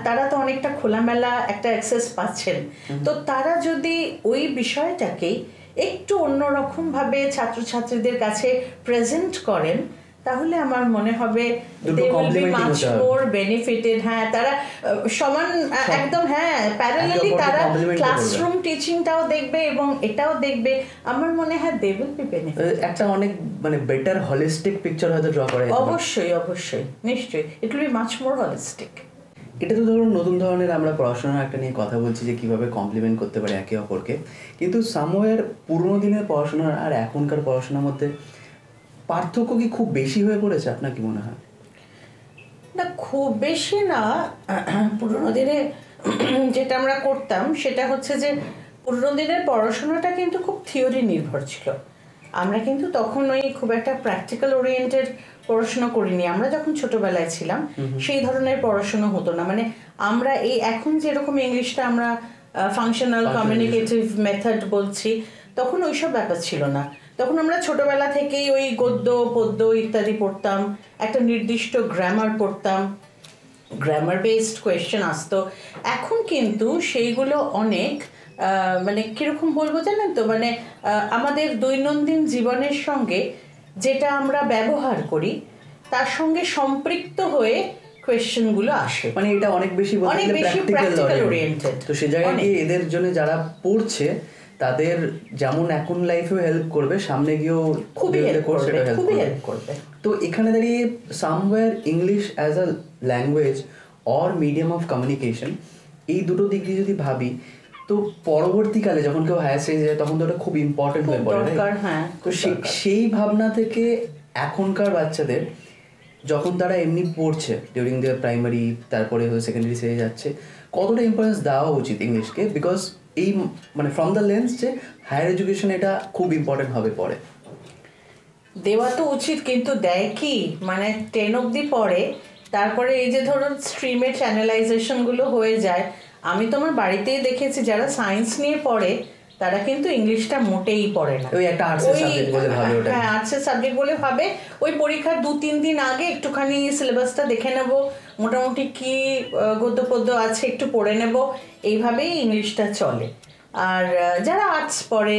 তারা তো অনেকটা খোলামেলা একটা অ্যাক্সেস পাচ্ছেন। তো তারা যদি ওই বিষয়টাকে একটু অন্যরকম ভাবে ছাত্রছাত্রীদের কাছে প্রেজেন্ট করেন, তাহলে আমার মনে হবে they will be much more benefited। হ্যাঁ, তারা সমান একদম, হ্যাঁ, প্যারালালি তারা ক্লাসরুম টিচিংটাও দেখবে এবং এটাও দেখবে। আমার মনে হয় they will be benefited। একটা অনেক মানে বেটার হলিস্টিক পিকচার হয়তো ড্র করা যায়। অবশ্যই, নিশ্চয়ই, it will be much more holistic। এটা তো ধরুন নতুন ধরনের আমরা পড়াশোনার একটা নিয়ে কথা বলছি যে কীভাবে কমপ্লিমেন্ট করতে পারে একে অপরকে, কিন্তু সামওয়্যার পুরোনো দিনের পড়াশোনার আর এখনকার পড়াশোনার মধ্যে পার্থক্য কি খুব বেশি হয়ে পড়েছে, আপনার কি মনে হয়? না, খুব বেশি না। পুরোনো দিনে যেটা আমরা করতাম সেটা হচ্ছে যে পুরোনো দিনের পড়াশোনাটা কিন্তু খুব থিওরি নির্ভর ছিল। আমরা কিন্তু তখন ওই খুব একটা প্র্যাকটিক্যাল ওরিয়েন্টেড পড়াশোনা করিনি। আমরা যখন ছোটবেলায় ছিলাম সেই ধরনের পড়াশোনা হতো না। মানে আমরা এই এখন যেরকম ইংলিশটা আমরা ফাংশনাল কমিউনিকেটিভ মেথড বলছি, তখন ওইসব ব্যাপার ছিল না। তখন আমরা ছোটবেলা থেকেই ওই গদ্য পদ্য ইত্যাদি পড়তাম, একটা নির্দিষ্ট গ্রামার পড়তাম, গ্রামার বেসড কোয়েশ্চেন আসতো। এখন কিন্তু সেইগুলো অনেক মানে কিরকম বলবো জানেন তো, মানে আমাদের দৈনন্দিন জীবনের সঙ্গে যেটা আমরা ব্যবহার করি তার সঙ্গে সম্পৃক্ত হয়ে কোয়েশ্চেনগুলো আসে। মানে এটা অনেক বেশি প্র্যাকটিক্যাল ওরিয়েন্টেড। তো সে জায়গায় গিয়ে এদের জন্য যারা পড়ছে তাদের যেমন এখন লাইফেও হেল্প করবে, সামনে গিয়েও খুবই হেল্প করবে। তো এখানে দাঁড়িয়ে somewhere English as a language or medium of communication, এই দুটো দিক দিয়ে যদি ভাবি, তো পরবর্তীকালে যখন কেউ হায়ার স্টেজে যায় তখন তো ওটা খুব ইম্পর্টেন্ট হয়ে পড়ে। তো সেই ভাবনা থেকে এখনকার বাচ্চাদের যখন তারা এমনি পড়ছে ডিউরিং দেয়ার প্রাইমারি, তারপরে সেকেন্ডারি স্টেজে যাচ্ছে, কতটা ইম্পর্টেন্স দেওয়া উচিত ইংলিশকে? বিকজ এই মানে ফ্রম দ্য লেন্স যে হায়ার এডুকেশন এটা খুব ইম্পর্টেন্ট হবে পরে। দেওয়া তো উচিত, কিন্তু দেয় কি, মানে 10 অবধি পড়ে, তারপরে এই যে ধরুন স্ট্রিমের চ্যানেলাইজেশনগুলো হয়ে যায়। আমি তো আমার বাড়িতেই দেখেছি যারা সায়েন্স নিয়ে পড়ে তারা কিন্তু ইংলিশটা মোটেই পড়ে না, ওই একটা আর্টসের সাবজেক্ট বলে ভাবে। ওটা হ্যাঁ, আর্টসের সাবজেক্ট বলে ভাবে। ওই পরীক্ষার 2-3 দিন আগে একটুখানি সিলেবাসটা দেখে নেব, মোটামুটি কি গদ্য পদ্য আছে একটু পড়ে নেব, এইভাবেই ইংলিশটা চলে। আর যারা আর্টস পড়ে,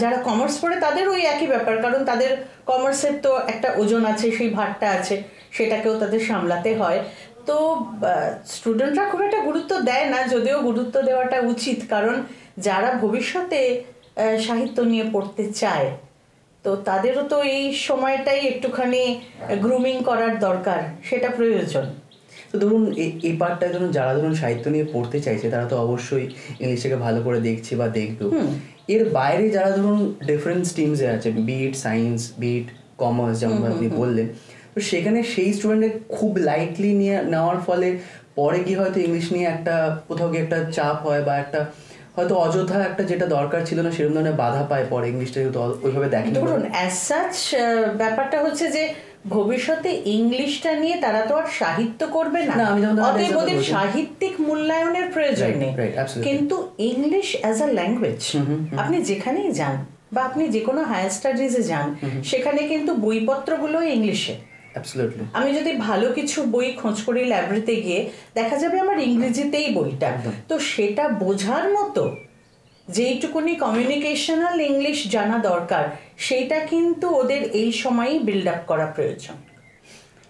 যারা কমার্স পড়ে তাদের ওই একই ব্যাপার, কারণ তাদের কমার্সের তো একটা ওজন আছে, সেই ভারটা আছে, সেটাকেও তাদের সামলাতে হয়। তো স্টুডেন্টরা খুব একটা গুরুত্ব দেয় না, যদিও গুরুত্ব দেওয়াটা উচিত, কারণ যারা ভবিষ্যতে সাহিত্য নিয়ে পড়তে চায় তো তাদেরও তো এই সময়টাই একটুখানি গ্রুমিং করার দরকার, সেটা প্রয়োজন। তো ধরুন এই পার্টটায় ধরুন যারা ধরুন সাহিত্য নিয়ে পড়তে চাইছে তারা তো অবশ্যই ইংলিশটাকে ভালো করে দেখছে বা দেখবেও। এর বাইরে যারা ধরুন ডিফারেন্ট স্ট্রিমসে আছে, বিট সায়েন্স, বিট কমার্স, যেমন আপনি বললেন, তো সেখানে সেই স্টুডেন্টের খুব লাইটলি নিয়ে নেওয়ার ফলে পরে কি হয়তো ইংলিশ নিয়ে একটা কোথাও গিয়ে একটা চাপ হয়, বা একটা হয়তো অযথা একটা যেটা দরকার ছিল না সেরকম ধরনের বাধা পায় পরে ইংলিশটা ওইভাবে দেখেন। ধরুন অ্যাজ সাচ ব্যাপারটা হচ্ছে যে ভবিষ্যতে ইংলিশটা নিয়ে তারা তো আর সাহিত্য করবে না, অতএব ওদের সাহিত্যিক মূল্যায়নের প্রয়োজন নেই। কিন্তু ইংলিশ অ্যাজ আ ল্যাঙ্গুয়েজ আপনি যেখানেই যান বা আপনি যে কোনো হায়ার স্টাডিজে যান, সেখানে কিন্তু বইপত্রগুলো ইংলিশে। আমি যদি ভালো কিছু বই খোঁজ করি লাইব্রেরিতে গিয়ে, দেখা যাবে আমার ইংরেজিতেই বইটা। তো সেটা বোঝার মতো যেইটুকুনি কমিউনিকেশনাল ইংলিশ জানা দরকার, সেইটা কিন্তু ওদের এই সময়ই বিল্ড আপ করা প্রয়োজন,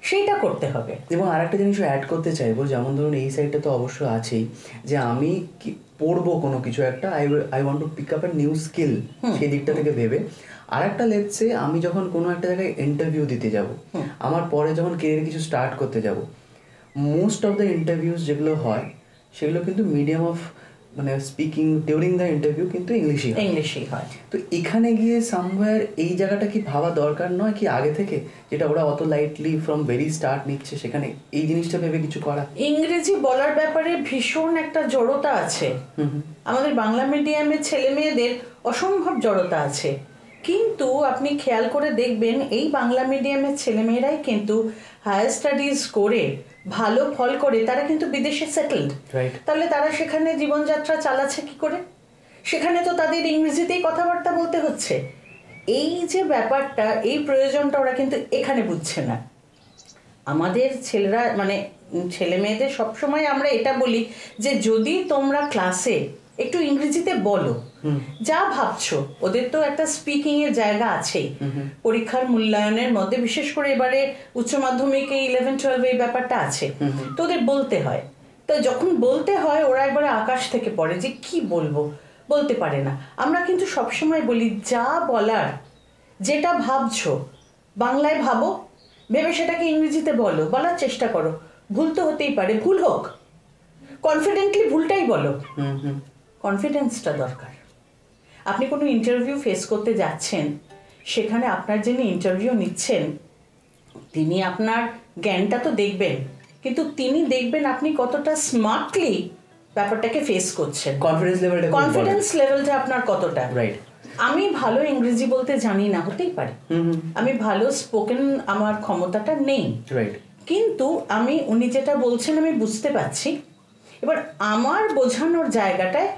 সেইটা করতে হবে। এবং আরেকটা জিনিসও অ্যাড করতে চাইবো, যেমন ধরুন এই সাইডটা তো অবশ্যই আছেই, যে আমি কি পড়বো কোনো কিছু একটা, I want to pick up a new skill, সেই দিকটা থেকে ভেবে। আর একটা লেটসে আমি যখন কোনো একটা জায়গায় ইন্টারভিউ দিতে যাব, আমার পরে যখন কেরিয়ার কিছু স্টার্ট করতে যাব, মোস্ট অফ দ্য ইন্টারভিউস যেগুলো হয় সেগুলো কিন্তু মিডিয়াম অফ মানে স্পিকিং ডিউরিং দ্য ইন্টারভিউ কিন্তু ইংলিশই হয়। তো এখানে গিয়ে সামওয়্যার এই জায়গাটা কি ভাবা দরকার নয় কি আগে থেকে, যেটা ওরা অত লাইটলি ফ্রম ভেরি স্টার্ট নিচ্ছে, সেখানে এই জিনিসটা ভেবে কিছু করা? ইংরেজি বলার ব্যাপারে ভীষণ একটা জড়তা আছে, আমাদের বাংলা মিডিয়ামের ছেলে মেয়েদের অসম্ভব জড়তা আছে। কিন্তু আপনি খেয়াল করে দেখবেন এই বাংলা মিডিয়ামের ছেলেমেয়েরাই কিন্তু হায়ার স্টাডিজ করে ভালো ফল করে তারা কিন্তু বিদেশে সেটেলড। তাহলে তারা সেখানে জীবনযাত্রা চালাচ্ছে কি করে? সেখানে তো তাদের ইংরেজিতেই কথাবার্তা বলতে হচ্ছে। এই যে ব্যাপারটা, এই প্রয়োজনটা ওরা কিন্তু এখানে বুঝছে না। আমাদের ছেলেরা মানে ছেলে মেয়েদের সবসময় আমরা এটা বলি যে যদি তোমরা ক্লাসে একটু ইংরেজিতে বলো যা ভাবছো, ওদের তো একটা স্পিকিং এর জায়গা আছেই পরীক্ষার মূল্যায়নের মধ্যে, বিশেষ করে এবারে উচ্চ মাধ্যমিকে 11-12 এই ব্যাপারটা আছে, তো ওদের বলতে হয়। তো যখন বলতে হয় ওরা একবারে আকাশ থেকে পড়ে যে কি বলবো, বলতে পারে না। আমরা কিন্তু সবসময় বলি যা বলার, যেটা ভাবছো বাংলায় ভাবো, ভেবে সেটাকে ইংরেজিতে বলো, বলার চেষ্টা করো। ভুল তো হতেই পারে, ভুল হোক, কনফিডেন্টলি ভুলটাই বলো, কনফিডেন্সটা দরকার। আপনি কোনো ইন্টারভিউ ফেস করতে যাচ্ছেন, সেখানে আপনার যিনি ইন্টারভিউ নিচ্ছেন তিনি আপনার জ্ঞানটা তো দেখবেন, কিন্তু তিনি দেখবেন আপনি কতটা স্মার্টলি ব্যাপারটাকে ফেস করছেন, কনফিডেন্স লেভেলটা আপনার কতটা। রাইট। আমি ভালো ইংরেজি বলতে জানি না, হতেই পারে, আমি ভালো স্পোকেন আমার ক্ষমতাটা নেই, রাইট, কিন্তু আমি উনি যেটা বলছেন আমি বুঝতে পারছি। এবার আমার বোঝানোর জায়গাটায়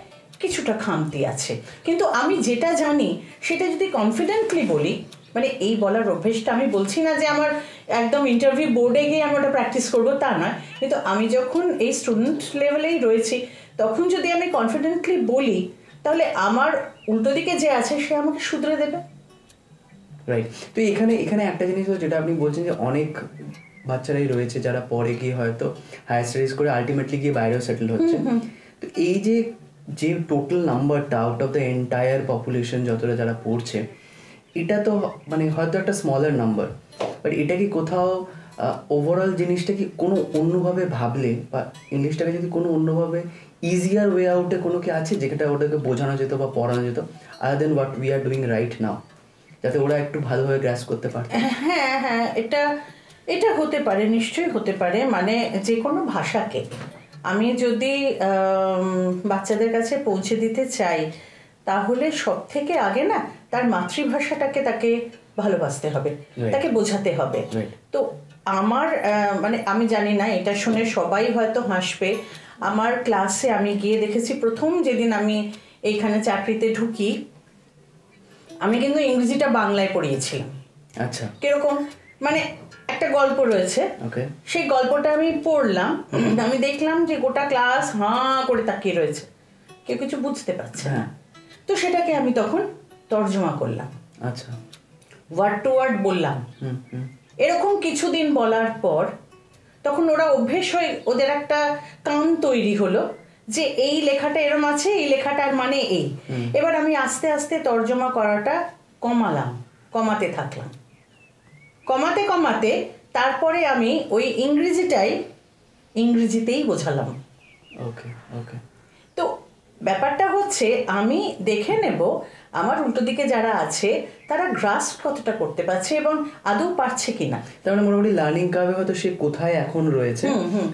কিছুটা খামতি আছে, কিন্তু আমি যেটা জানি সেটা যদি কনফিডেন্টলি বলি, মানে এই বলার অভ্যেসটা, আমি বলছি না যে আমার একদম ইন্টারভিউ বোর্ডে গিয়ে আমি ওটা প্র্যাকটিস করবো, তা নয়, কিন্তু আমি যখন এই স্টুডেন্ট লেভেলেই রয়েছি তখন যদি আমি কনফিডেন্টলি বলি তাহলে আমার উল্টো দিকে যে আছে সে আমাকে শুধরে দেবে। রাইট। তো এখানে একটা জিনিস যেটা আপনি বলছেন যে অনেক বাচ্চারাই রয়েছে যারা পরে গিয়ে হয়তো হায়ার স্টাডিজ করে আলটিমেটলি গিয়ে বাইরেও সেটেল হচ্ছে। তো এই যে টোটাল নাম্বারটা out of the entire population যতটা যারা পড়ছে, এটা তো মানে হয়তো একটা স্মলার নাম্বার, বাট এটা কি কোথাও ওভারঅল জিনিসটা কি কোনো অন্যভাবে ভাবলে বা ইংলিশটাকে যদি কোনো অন্যভাবে ইজিয়ার ওয়ে আউটে কোনো কি আছে যেটা ওটাকে বোঝানো যেত বা পড়ানো যেত other than what we are doing right now, যাতে ওরা একটু ভালোভাবে গ্রাস করতে পারে? হ্যাঁ হ্যাঁ, এটা হতে পারে, নিশ্চয়ই হতে পারে। মানে যে কোনো ভাষাকে আমি যদি বাচ্চাদের কাছে পৌঁছে দিতে চাই তাহলে সব থেকে আগে না তার মাতৃভাষাটাকে তাকে ভালোবাসতে হবে, তাকে বোঝাতে হবে। তো আমার মানে আমি জানি না, এটা শুনে সবাই হয়তো হাসবে, আমার ক্লাসে আমি গিয়ে দেখেছি প্রথম যেদিন আমি এইখানে চাকরিতে ঢুকি, আমি কিন্তু ইংরেজিটা বাংলায় পড়িয়েছিলাম। আচ্ছা, কিরকম, মানে একটা গল্প রয়েছে, সেই গল্পটা আমি পড়লাম, আমি দেখলাম যে গোটা ক্লাস হাঁ করে তাকিয়ে রয়েছে, কেউ কিছু বুঝতে পারছে না। তো সেটাকে আমি তখন তর্জমা করলাম, আচ্ছা, ওয়ার্ড টু ওয়ার্ড বললাম। এরকম কিছুদিন বলার পর তখন ওরা অভ্যেস হয়ে, ওদের একটা কান তৈরি হলো যে এই লেখাটা এরম আছে, এই লেখাটার মানে এই। এবার আমি আস্তে আস্তে তর্জমা করাটা কমাতে থাকলাম, কমাতে তারপরে আমি ওই ইংরেজিতেই বোঝালাম। ওকে ওকে। তো ব্যাপারটা হচ্ছে আমি দেখে নেব আমার উল্টো দিকে যারা আছে তারা গ্রাস্প কতটা করতে পারছে এবং আদৌ পারছে কিনা। তার মানে মোটামুটি লার্নিং কার্ভে হয়তো সে কোথায় এখন রয়েছে,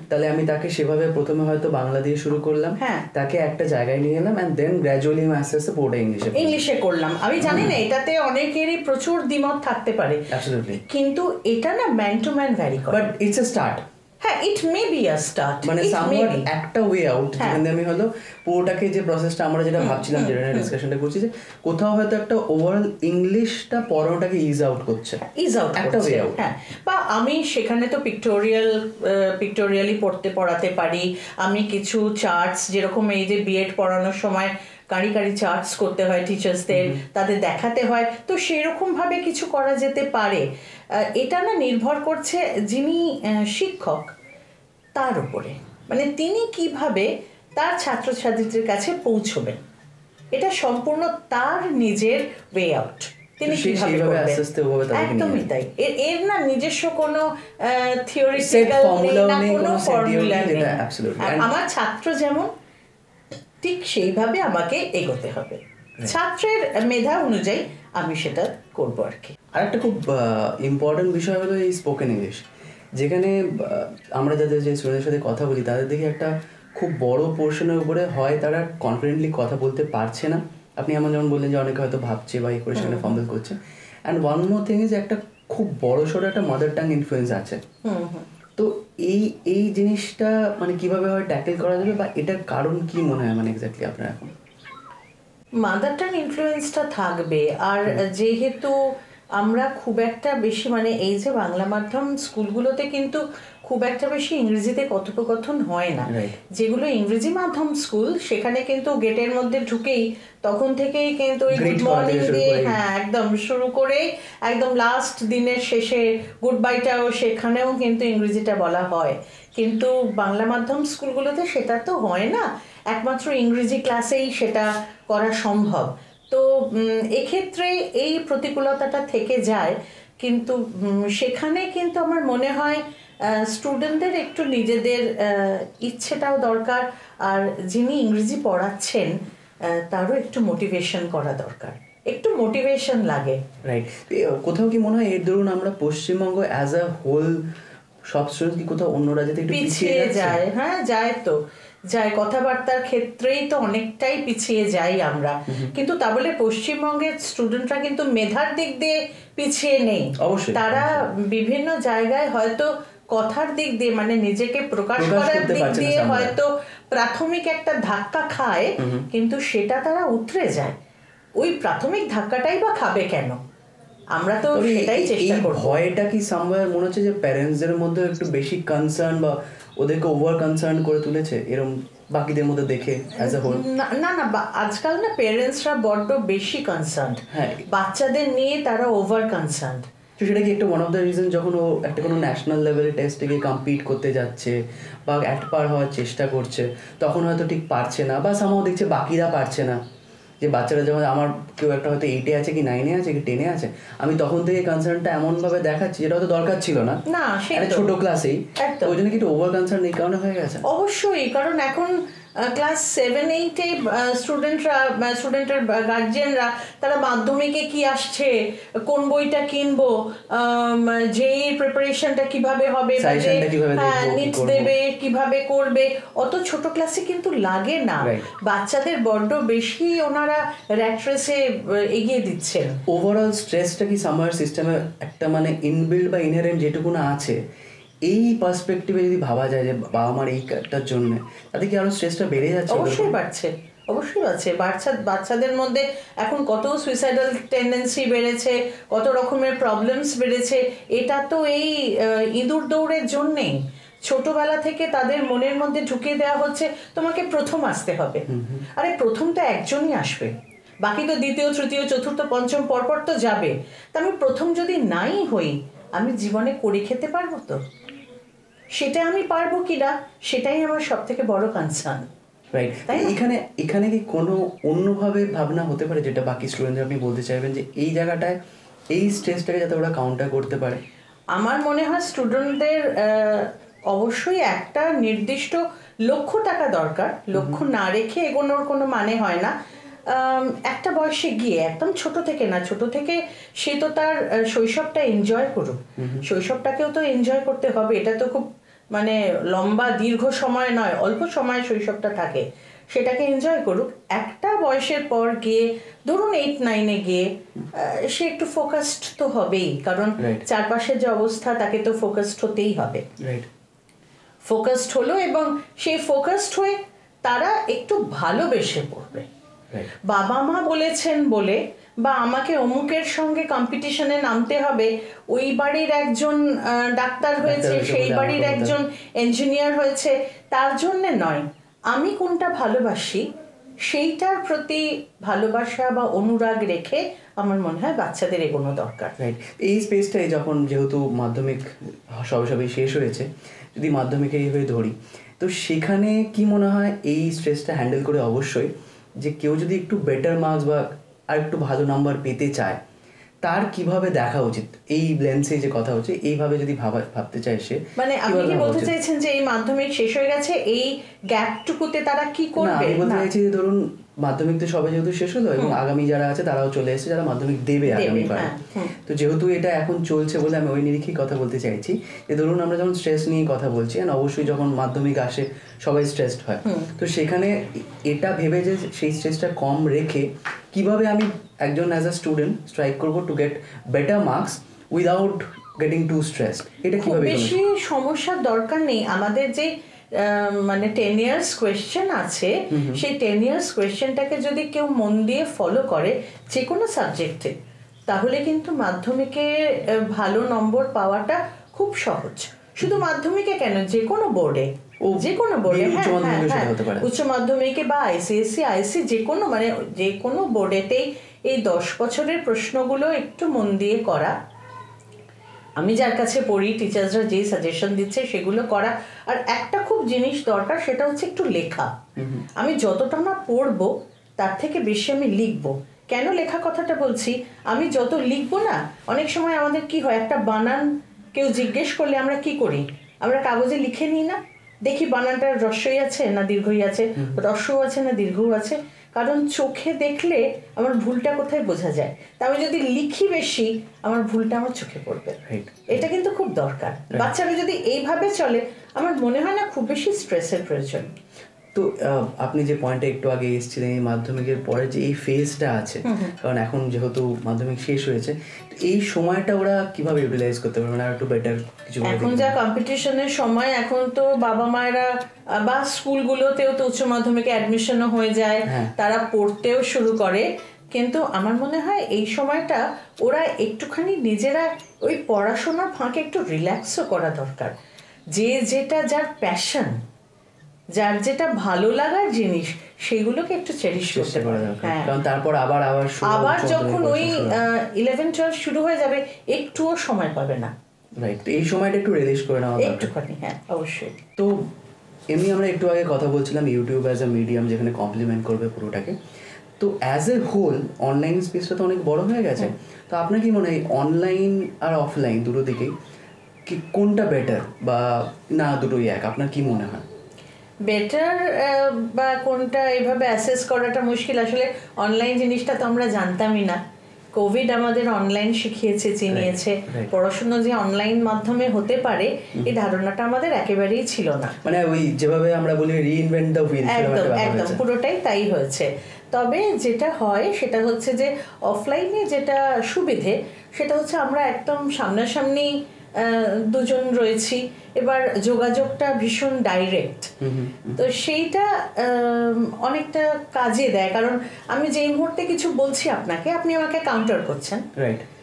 তাহলে আমি তাকে সেভাবে প্রথমে হয়তো বাংলা দিয়ে শুরু করলাম, তাকে একটা জায়গায় নিয়ে এলাম, এন্ড দেন গ্র্যাজুয়ালি আমি আস্তে আস্তে পুরোটা ইংলিশে করলাম। আমি জানি না, এটাতে অনেকেরই প্রচুর দ্বিমত থাকতে পারে, কিন্তু এটা না ম্যান টু ম্যান ভ্যারি করে, বাট ইটস এ স্টার্ট। হ্যাঁ, ইট মে বি আ স্টার্ট, মানে সামওয়াট একটা ওয়ে আউট, যেখানে আমি হলো পুরোটাকে যে প্রসেসটা আমরা যেটা ভাবছিলাম, যেটা ডিসকাশনটা করছি, যে কোথাও হয়তো একটা ওভারঅল ইংলিশটা পড়ানোটাকে ইজ আউট একটা ওয়ে আউট। হ্যাঁ, বা আমি সেখানে তো পিক্টোরিয়ালি পড়াতে পারি, আমি কিছু চার্টস, যেরকম এই যে বিএড পড়ানোর সময় কারি চার্টস করতে হয় টিচার্সদের, তাদের দেখাতে হয়, তো সেরকম ভাবে কিছু করা যেতে পারে। এটা না নির্ভর করছে যিনি শিক্ষক তার উপরে, মানে তিনি কিভাবে তার ছাত্রছাত্রীদের কাছে পৌঁছবেন, এটা সম্পূর্ণ তার নিজের ওয়ে আউট, তিনি কিভাবে করবেন, একদমই তাই। এর না নিজস্ব কোনো থিওরিটিক্যাল কোনো ফর্মুলা নেই। আমার ছাত্র যেমন ঠিক সেইভাবে আমাকে এগোতে হবে, ছাত্রের মেধা অনুযায়ী আমি সেটা করবো আর কি। আর একটা খুব ইম্পর্টেন্ট বিষয় হলো এই স্পোকেন ইংলিশ, যেখানে আমরা যাদের যে স্টুডেন্টের সাথে কথা বলি তাদের দেখি একটা খুব বড় পোর্শনের উপরে হয় তারা কনফিডেন্টলি কথা বলতে পারছে না। আপনি যেমন বললেন যে অনেকে হয়তো ভাবছে বা এই করে সেখানে ফাম্বল করছে, and one more thing is একটা খুব বড় সড়ো একটা মাদার টাং ইনফ্লুয়েন্স আছে। তো এই জিনিসটা মানে কিভাবে হয় ট্যাকেল করা যাবে, বা এটার কারণ কি মনে হয় মানে এক্স্যাক্টলি আপনার? এখন মাদার টাং ইনফ্লুয়েন্সটা থাকবে, আর যেহেতু আমরা খুব একটা বেশি, মানে এই যে বাংলা মাধ্যম স্কুলগুলোতে কিন্তু খুব একটা বেশি ইংরেজিতে কথোপকথন হয় না, যেগুলো ইংরেজি মাধ্যম স্কুল সেখানে কিন্তু গেটের মধ্যে ঢুকেই তখন থেকেই কিন্তু ওই গুড মর্নিং দিয়ে একদম শুরু করে একদম লাস্ট দিনের শেষে গুড বাইটাও সেখানেও কিন্তু ইংরেজিটা বলা হয়, কিন্তু বাংলা মাধ্যম স্কুলগুলোতে সেটা তো হয় না, একমাত্র ইংরেজি ক্লাসেই সেটা করা সম্ভব। তো এক্ষেত্রে এই প্রতিকূলতাটা থেকে যায়, কিন্তু সেখানে কিন্তু আমার মনে হয় স্টুডেন্টদের একটু নিজেদের ইচ্ছেটাও দরকার, আর যিনি ইংরেজি পড়াচ্ছেন তারও একটু মোটিভেশন করা দরকার, একটু মোটিভেশন লাগে। রাইট। কোথাও কি মনে হয় এর ধরুন আমরা পশ্চিমবঙ্গ অ্যাজ আ হোল সব স্টুডেন্ট কি কোথাও অন্য রাজ্য থেকে পিছিয়ে যায়? হ্যাঁ, যায় তো, যায়। কথাবার্তার ক্ষেত্রেই তো অনেকটাই পিছিয়ে যাই আমরা, কিন্তু তা বলে পশ্চিমবঙ্গের স্টুডেন্টরা কিন্তু মেধার দিক দিয়ে পিছিয়ে নেই। অবশ্যই তারা বিভিন্ন জায়গায় হয়তো কথার দিক দিয়ে, মানে নিজেকে প্রকাশ করার দিক দিয়ে হয়তো প্রাথমিক একটা ধাক্কা খায়, কিন্তু সেটা তারা উতরে যায়। ওই প্রাথমিক ধাক্কাটাই বা খাবে কেন? আমরা তো সেটাই চেষ্টা করব। ভয়টা কি সামওয়্যার মনে হচ্ছে যে প্যারেন্টসদের মধ্যে একটু বেশি কনসার্ন বা ওদেরকে ওভার কনসার্ন করে তুলেছে এরকম বাকিদের মধ্যে দেখে অ্যাজ আ হোল? না, আজকাল না প্যারেন্টসরা বড্ড বেশি কনসার্ন, হ্যাঁ, বাচ্চাদের নিয়ে তারা ওভার কনসার্ন। তো সেটা কি একটা ওয়ান অফ দ্য রিজন যখন ও একটা কোনো ন্যাশনাল লেভেলের টেস্টে গিয়ে কম্পিট করতে যাচ্ছে বা পার হওয়ার চেষ্টা করছে, তখন হয়তো ঠিক পারছে না বা সামহাও দেখছে বাকিরা পারছে না, যে বাচ্চারা যখন আমার কেউ একটা হয়তো 8-এ আছে কি 9-এ আছে কি 10-এ আছে, আমি তখন থেকে কনসার্নটা এমনভাবে দেখাচ্ছি যেটা হয়তো দরকার ছিল না ছোট ক্লাসেই, ওই জন্য কি একটু ওভার কনসার্ন এই কারণে হয়ে গেছে? অবশ্যই, কারণ এখন ক্লাস 7-8-এ স্টুডেন্টের গার্জিয়ানরা তারা মাধ্যমিকে কি আসছে, কোন বইটা কিনবো, যেই প্রিপারেশনটা কিভাবে হবে, নিট দেবে কিভাবে করবে, অত ছোট ক্লাসে কিন্তু লাগে না। বাচ্চাদের বড্ড বেশি ওনারা র্যাট রেসে এগিয়ে দিচ্ছেন। ওভারঅল স্ট্রেসটা কি সামার সিস্টেমে একটা মানে ইনবিল্ড বা ইনহেরেন্ট যেটুকু না আছে, এই পার্সপেক্টিভে যদি ভাবা যায় যে বাবা মার এইটার জন্য, তাতে কি আরো স্ট্রেসটা বেড়ে যাচ্ছে? অবশ্যই বাড়ছে, অবশ্যই বাড়ছে। বাচ্চাদের মধ্যে এখন কত সুইসাইডাল টেন্ডেন্সি বেড়েছে, কত রকমের প্রবলেমস বেড়েছে। এটা তো এই ইঁদুর দৌড়ের জন্যেই। ছোটবেলা থেকে তাদের মনের মধ্যে ঢুকিয়ে দেওয়া হচ্ছে তোমাকে প্রথম আসতে হবে। আরে প্রথম তো একজনই আসবে, বাকি তো দ্বিতীয়, তৃতীয়, চতুর্থ, পঞ্চম পরপর তো যাবে। তা আমি প্রথম যদি নাই হই, আমি জীবনে করে খেতে পারবো তো? সেটা আমি পারবো কিনা, সেটাই আমার সব থেকে বড় কনসার্ন। রাইট। এখানে কি কোনো অন্যভাবে ভাবনা হতে পারে যেটা বাকি স্টুডেন্টদের আপনি বলতে চাইবেন যে এই জায়গাটায় এই স্ট্রেসটাকে যাতে ওরা কাউন্টার করতে পারে? আমার মনে হয় স্টুডেন্টদের অবশ্যই একটা নির্দিষ্ট লক্ষ্য থাকা দরকার। লক্ষ্য না রেখে এগোনোর কোনো মানে হয় না। একটা বয়সে গিয়ে, একদম ছোট থেকে না, ছোট থেকে সে তো তার শৈশবটা এনজয় করুক, শৈশবটাকেও তো এনজয় করতে হবে। এটা তো খুব মানে লম্বা দীর্ঘ সময় নয়, অল্প সময় শৈশবটা থাকে, সেটাকে এনজয় করুক। একটা বয়সের পর গিয়ে ধরুন 8-9-এ গিয়ে সে একটু ফোকাসড তো হবেই, কারণ চারপাশের যে অবস্থা তাকে তো ফোকাসড হতেই হবে। ফোকাসড হলো এবং সেই ফোকাসড হয়ে তারা একটু ভালোবেসে পড়বে। বাবা মা বলেছেন বলে বা আমাকে অমুকের সঙ্গে কম্পিটিশনে নামতে হবে, ওই বাড়ির একজন ডাক্তার হয়েছে, সেই বাড়ির একজন ইঞ্জিনিয়ার হয়েছে, তার জন্যে নয়। আমি কোনটা ভালোবাসি সেইটার প্রতি ভালোবাসা বা অনুরাগ রেখে আমার মনে হয় বাচ্চাদের এগোনো দরকার। এই স্পেসটাই যখন যেহেতু মাধ্যমিক সবে শেষ হয়েছে, যদি মাধ্যমিকে এইভাবে ধরি, তো সেখানে কি মনে হয় এই স্ট্রেসটা হ্যান্ডেল করে অবশ্যই যে কেউ যদি একটু বেটার মার্কস বা আর একটু ভালো নাম্বার পেতে চায়, তার কিভাবে দেখা উচিত? এই লেন্সে যে কথা হচ্ছে, এইভাবে যদি ভাবতে চায় সে, মানে আপনি কি বলতে চাইছেন যে এই মাধ্যমিক শেষ হয়ে গেছে, এই গ্যাপটুকুতে তারা কি করবে? আমি বলতে চাইছি যে ধরুন মাধ্যমিক তো সবাই যেহেতু শেষ হলো এবং আগামী যারা আছে তারাও চলে এসেছে, যারা মাধ্যমিক দেবে আগামীবার, তো যেহেতু এটা এখন চলছে বলে আমি ওই নিরিখেই কথা বলতে চাইছি যে ধরুন আমরা যখন স্ট্রেস নিয়ে কথা বলছি, আর অবশ্যই যখন মাধ্যমিক আসে সবাই স্ট্রেসড হয়, তো সেখানে এটা ভেবে যে সেই স্ট্রেসটা কম রেখে কিভাবে আমি একজন অ্যাজ আ স্টুডেন্ট স্ট্রাইক করবো to get better marks without getting too stressed, এটা কিভাবে? বেশি সমস্যার দরকার নেই। আমাদের যে মানে 10 years কোয়েশ্চেন আছে, সেই 10 years কোয়েশ্চেনটাকে যদি কেউ মন দিয়ে ফলো করে যে কোনো সাবজেক্টে, তাহলে কিন্তু মাধ্যমিকে ভালো নম্বর পাওয়াটা খুব সহজ। শুধু মাধ্যমিকে কেন, যে কোনো বোর্ডে, যে কোনো বোর্ডে, উচ্চ মাধ্যমিকে বা আইসিএসসি, আইসি, যে কোনো মানে যে কোনো বোর্ডেতেই এই 10 বছরের প্রশ্নগুলো একটু মন দিয়ে করা। আমি যার কাছে পড়ি, টিচার্সরা যেই সাজেশন দিচ্ছে সেগুলো করা। আর একটা খুব জিনিস দরকার, সেটা হচ্ছে একটু লেখা। আমি যতটা না পড়বো তার থেকে বেশি আমি লিখবো। কেন লেখা কথাটা বলছি, আমি যত লিখবো না, অনেক সময় আমাদের কি হয়, একটা বানান কেউ জিজ্ঞেস করলে আমরা কি করি, আমরা কাগজে লিখে নিই না, দেখি বানানটার রস্যই আছে না দীর্ঘই আছে, রস্য আছে না দীর্ঘ আছে, কারণ চোখে দেখলে আমার ভুলটা কোথায় বোঝা যায়। তা আমি যদি লিখি বেশি, আমার ভুলটা আমার চোখে পড়বে। এটা কিন্তু খুব দরকার। বাচ্চারা যদি এইভাবে চলে, আমার মনে হয় না খুব বেশি স্ট্রেসের প্রয়োজন। তো আপনি যে পয়েন্টে একটু আগে এসেছিলেন, এই মাধ্যমিকের পরে যে এই ফেজটা আছে, কারণ এখন যেহেতু মাধ্যমিক শেষ হয়েছে, এই সময়টা ওরা কিভাবে ইউটিলাইজ করতে পারবে, মানে একটু বেটার কিছু? এখন যা কম্পিটিশনের সময়, এখন তো বাবা মায়েরা বা স্কুলগুলোতেও তো উচ্চ মাধ্যমিকে অ্যাডমিশনও হয়ে যায়, তারা পড়তেও শুরু করে। কিন্তু আমার মনে হয় এই সময়টা ওরা একটুখানি নিজেরা ওই পড়াশোনার ফাঁকে একটু রিল্যাক্সও করা দরকার। যেটা যার প্যাশন, যার যেটা ভালো লাগার জিনিস, সেগুলোকে একটু চেরিশ করতে পারে। হ্যাঁ, কারণ তারপর আবার যখন ওই 11-12 শুরু হয়ে যাবে, একটুও সময় পাবে না। রাইট, এই সময়টা একটু রিলিজ করে নেওয়া একটুখানি। হ্যাঁ, অবশ্যই। তো এমনি আমরা একটু আগে কথা বলছিলাম ইউটিউব অ্যাজ এ মিডিয়াম যেখানে কমপ্লিমেন্ট করবে পুরোটাকে, তো অ্যাজ এ হোল অনলাইন স্পেসটা তো অনেক বড় হয়ে গেছে। তো আপনার কি মনে হয় অনলাইন আর অফলাইন দুটো দিকেই কি কোনটা বেটার, বা না দুটোই এক? আপনার কি মনে হয় বেটার বা কোনটা এইভাবে অ্যাসেস করাটা মুশকিল। আসলে অনলাইন জিনিসটা তো আমরা জানতামই না। কোভিড আমাদের অনলাইন শিখিয়েছে, চিনিয়েছে। পড়াশোনা যে অনলাইন মাধ্যমে হতে পারে, এই ধারণাটা আমাদের একেবারেই ছিল না। মানে ওই যেভাবে আমরা বলি রিইনভেন্ট দ্য হুইল, একদম পুরোটাই তাই হয়েছে। তবে যেটা হয় সেটা হচ্ছে যে অফলাইনে যেটা সুবিধে, সেটা হচ্ছে আমরা একদম সামনাসামনি দুজন রয়েছি, এবার যোগাযোগটা ভীষণ ডাইরেক্ট। তো সেইটা অনেকটা কাজে দেয়, কারণ আমি যেই মুহূর্তে কিছু বলছি আপনাকে, আপনি আমাকে কাউন্টার করছেন,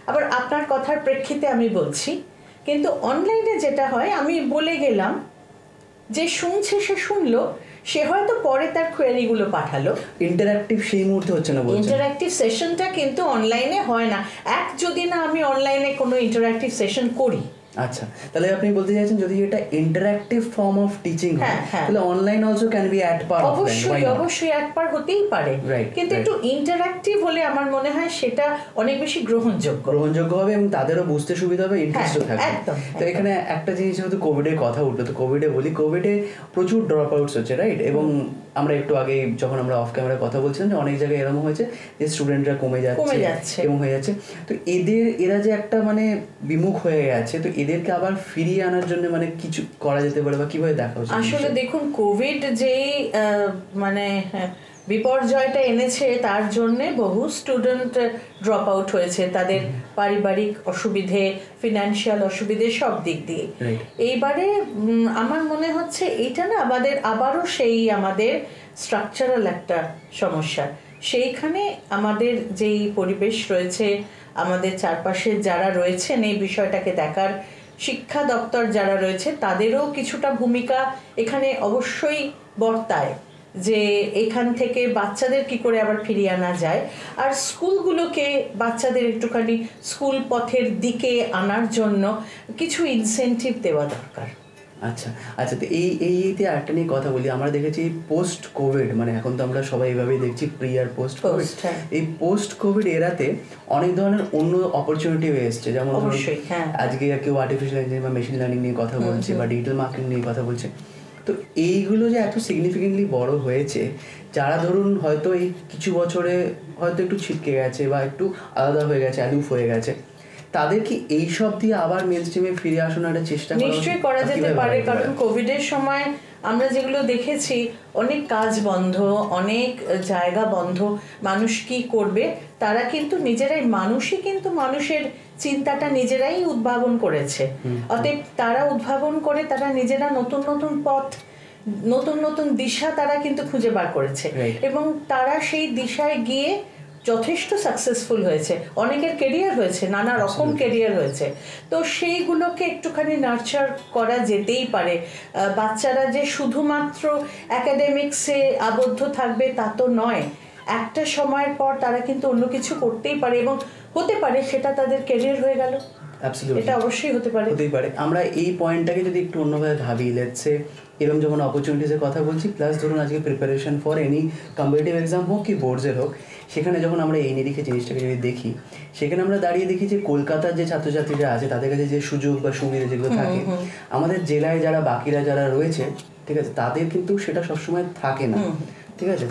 আবার আপনার কথার প্রেক্ষিতে আমি বলছি। কিন্তু অনলাইনে যেটা হয়, আমি বলে গেলাম, যে শুনছে সে শুনলো, সে হয়তো পরে তার কোয়েরিগুলো পাঠালো। ইন্টারঅ্যাক্টিভ সেই মুহূর্তে হচ্ছে না। ইন্টারঅ্যাক্টিভ সেশনটা কিন্তু অনলাইনে হয় না। যদি না আমি অনলাইনে কোনো ইন্টারঅ্যাক্টিভ সেশন করি। আচ্ছা, তাহলে আপনি বলতে চাইছেন যদি এটা ইন্টারঅ্যাক্টিভ ফর্ম অফ টিচিং হয়, তাহলে online also can be at par. অবশ্যই অ্যাট পার হতেই পারে, কিন্তু একটু ইন্টারঅ্যাক্টিভ হলে আমার মনে হয় সেটা অনেক বেশি গ্রহণযোগ্য হবে এবং তাদেরও বুঝতে সুবিধা হবে, ইন্টারেস্টও থাকবে। তো এখানে একটা জিনিস, যেহেতু কোভিডের কথা উঠলো, তো কোভিডে প্রচুর ড্রপ আউটস হচ্ছে, রাইট? এবং আমরা একটু আগে যখন আমরা অফ ক্যামেরায় কথা বলছিলাম যে অনেক জায়গায় এরকম হয়েছে যে স্টুডেন্টরা কমে যাচ্ছে এবং হয়ে যাচ্ছে। তো এরা যে একটা মানে বিমুখ হয়ে গেছে, তো এদেরকে আবার ফিরিয়ে আনার জন্য মানে কিছু করা যেতে পারে বা কিভাবে দেখা উচিত? আসলে দেখুন, কোভিড যেই মানে বিপর্যয়টা এনেছে, তার জন্য বহু স্টুডেন্ট ড্রপ আউট হয়েছে, তাদের পারিবারিক অসুবিধে, ফিনান্সিয়াল অসুবিধে, সব দিক দিয়ে। এইবারে আমার মনে হচ্ছে এটা না আবারও সেই আমাদের স্ট্রাকচারাল একটা সমস্যা। সেইখানে আমাদের যেই পরিবেশ রয়েছে, আমাদের চারপাশে যারা রয়েছেন এই বিষয়টাকে দেখার, শিক্ষা দপ্তর যারা রয়েছে, তাদেরও কিছুটা ভূমিকা এখানে অবশ্যই বর্তায়, যে এখান থেকে বাচ্চাদের কি করে আবার ফিরিয়ে আনা যায়। আর স্কুলগুলোকে বাচ্চাদের একটুখানি স্কুল পথের দিকে আনার জন্য কিছু ইনসেন্টিভ দেওয়া দরকার। আচ্ছা, তো এইতে আরেকটা নিয়ে কথা বলি। আমরা দেখেছি পোস্ট কোভিড, মানে এখন তো আমরা সবাই এইভাবেই দেখছি, প্রি আর পোস্ট কোভিড। এই পোস্ট কোভিড এরাতে অনেক ধরনের অন্য অপরচুনিটি হয়ে এসছে, যেমন আজকে কেউ আর্টিফিশিয়াল ইন্টেলিজেন্স বা মেশিন লার্নিং নিয়ে কথা বলছে, বা ডিজিটাল মার্কেটিং নিয়ে কথা বলছে। তো এইগুলো যে এত সিগনিফিকেন্টলি বড় হয়েছে, যারা ধরুন হয়তো এই কিছু বছরে হয়তো একটু ছিটকে গেছে বা একটু আলাদা হয়ে গেছে, অ্যালুফ হয়ে গেছে, তাদের কি এইসব দিয়ে আবার মেন স্ট্রিমে ফিরে আসানোর একটা চেষ্টা নিশ্চয়ই করা যেতে পারে। কারণ কোভিডের সময় আমরা যেগুলো দেখেছি, অনেক কাজ বন্ধ, অনেক জায়গা বন্ধ, মানুষ কি করবে, তারা কিন্তু নিজেরাই, মানুষই কিন্তু মানুষের চিন্তাটা নিজেরাই উদ্ভাবন করেছে। অতএব তারা উদ্ভাবন করে তারা নিজেরা নতুন নতুন পথ, নতুন নতুন দিশা তারা কিন্তু খুঁজে বার করেছে, এবং তারা সেই দিশায় গিয়ে যথেষ্ট সাকসেসফুল হয়েছে। অনেকের কেরিয়ার হয়েছে, নানা রকম কেরিয়ার হয়েছে। তো সেইগুলোকে একটুখানি নার্চার করা যেতেই পারে। বাচ্চারা যে শুধুমাত্র একাডেমিক্সে আবদ্ধ থাকবে তা তো নয়, একটা সময়ের পর তারা কিন্তু অন্য কিছু করতেই পারে, এবং হতে পারে সেটা তাদের কেরিয়ার হয়ে গেল। এটা অবশ্যই হতেই পারে। আমরা এই পয়েন্টটাকে যদি একটু অন্যভাবে ভাবি, লেটস সে এবং যখন অপরচুনিটিসের কথা বলছি, প্লাস ধরুন আজকে preparation for any competitive exam হোক কি বোর্ডসের হোক, সেখানে যখন আমরা এই নিরিখে জিনিসটাকে যদি দেখি, সেখানে আমরা দাঁড়িয়ে দেখি যে কলকাতার যে ছাত্রছাত্রীরা আছে তাদের কাছে যে সুযোগ বা সুবিধা যেগুলো থাকে, আমাদের জেলায় যারা বাকিরা যারা রয়েছে, ঠিক আছে, তাদের কিন্তু সেটা সবসময় থাকে না, ঠিক আছে,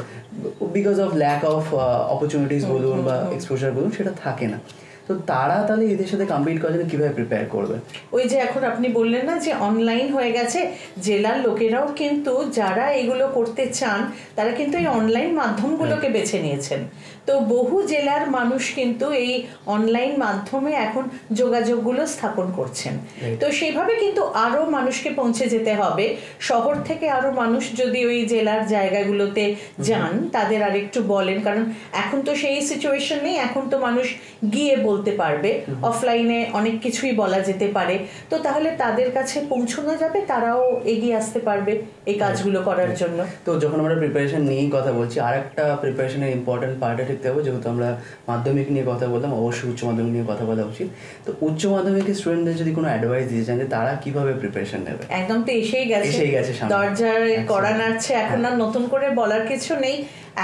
because of lack of opportunities বলুন বা এক্সপোজার বলুন, সেটা থাকে না। তো তারা তাহলে এদের সাথে কম্পিট করার জন্য কীভাবে প্রিপেয়ার করবে? ওই যে এখন আপনি বললেন না যে অনলাইন হয়ে গেছে, জেলার লোকেরাও কিন্তু যারা এগুলো করতে চান তারা কিন্তু এই অনলাইন মাধ্যমগুলোকে বেছে নিয়েছেন। তো বহু জেলার মানুষ কিন্তু এই অনলাইন মাধ্যমে এখন যোগাযোগগুলো স্থাপন করছেন। তো সেইভাবে কিন্তু আরও মানুষকে পৌঁছে যেতে হবে। শহর থেকে আরও মানুষ যদি ওই জেলার জায়গাগুলোতে যান, তাদের আরেকটু বলেন, কারণ এখন তো সেই সিচুয়েশন নেই, এখন তো মানুষ গিয়ে বলতে পারবে, অফলাইনে অনেক কিছুই বলা যেতে পারে। তো তাহলে তাদের কাছে পৌঁছানো যাবে, তারাও এগিয়ে আসতে পারবে এই কাজগুলো করার জন্য। তো যখন আমরা প্রিপারেশন নিয়েই কথা বলছি, আর একটা প্রিপারেশনের ইম্পর্টেন্ট পার্টে দেখতে হবে, যেহেতু আমরা মাধ্যমিক নিয়ে কথা বললাম, অবশ্যই উচ্চ মাধ্যমিক নিয়ে কথা বলা উচিত। তো উচ্চ মাধ্যমিকের স্টুডেন্টদের যদি কোনো অ্যাডভাইস দিতে চান যে তারা কিভাবে প্রিপারেশন নেবে? একদম তো এসেই গেছে দরজায় কড়া নাড়ছে, এখন আর নতুন করে বলার কিছু নেই।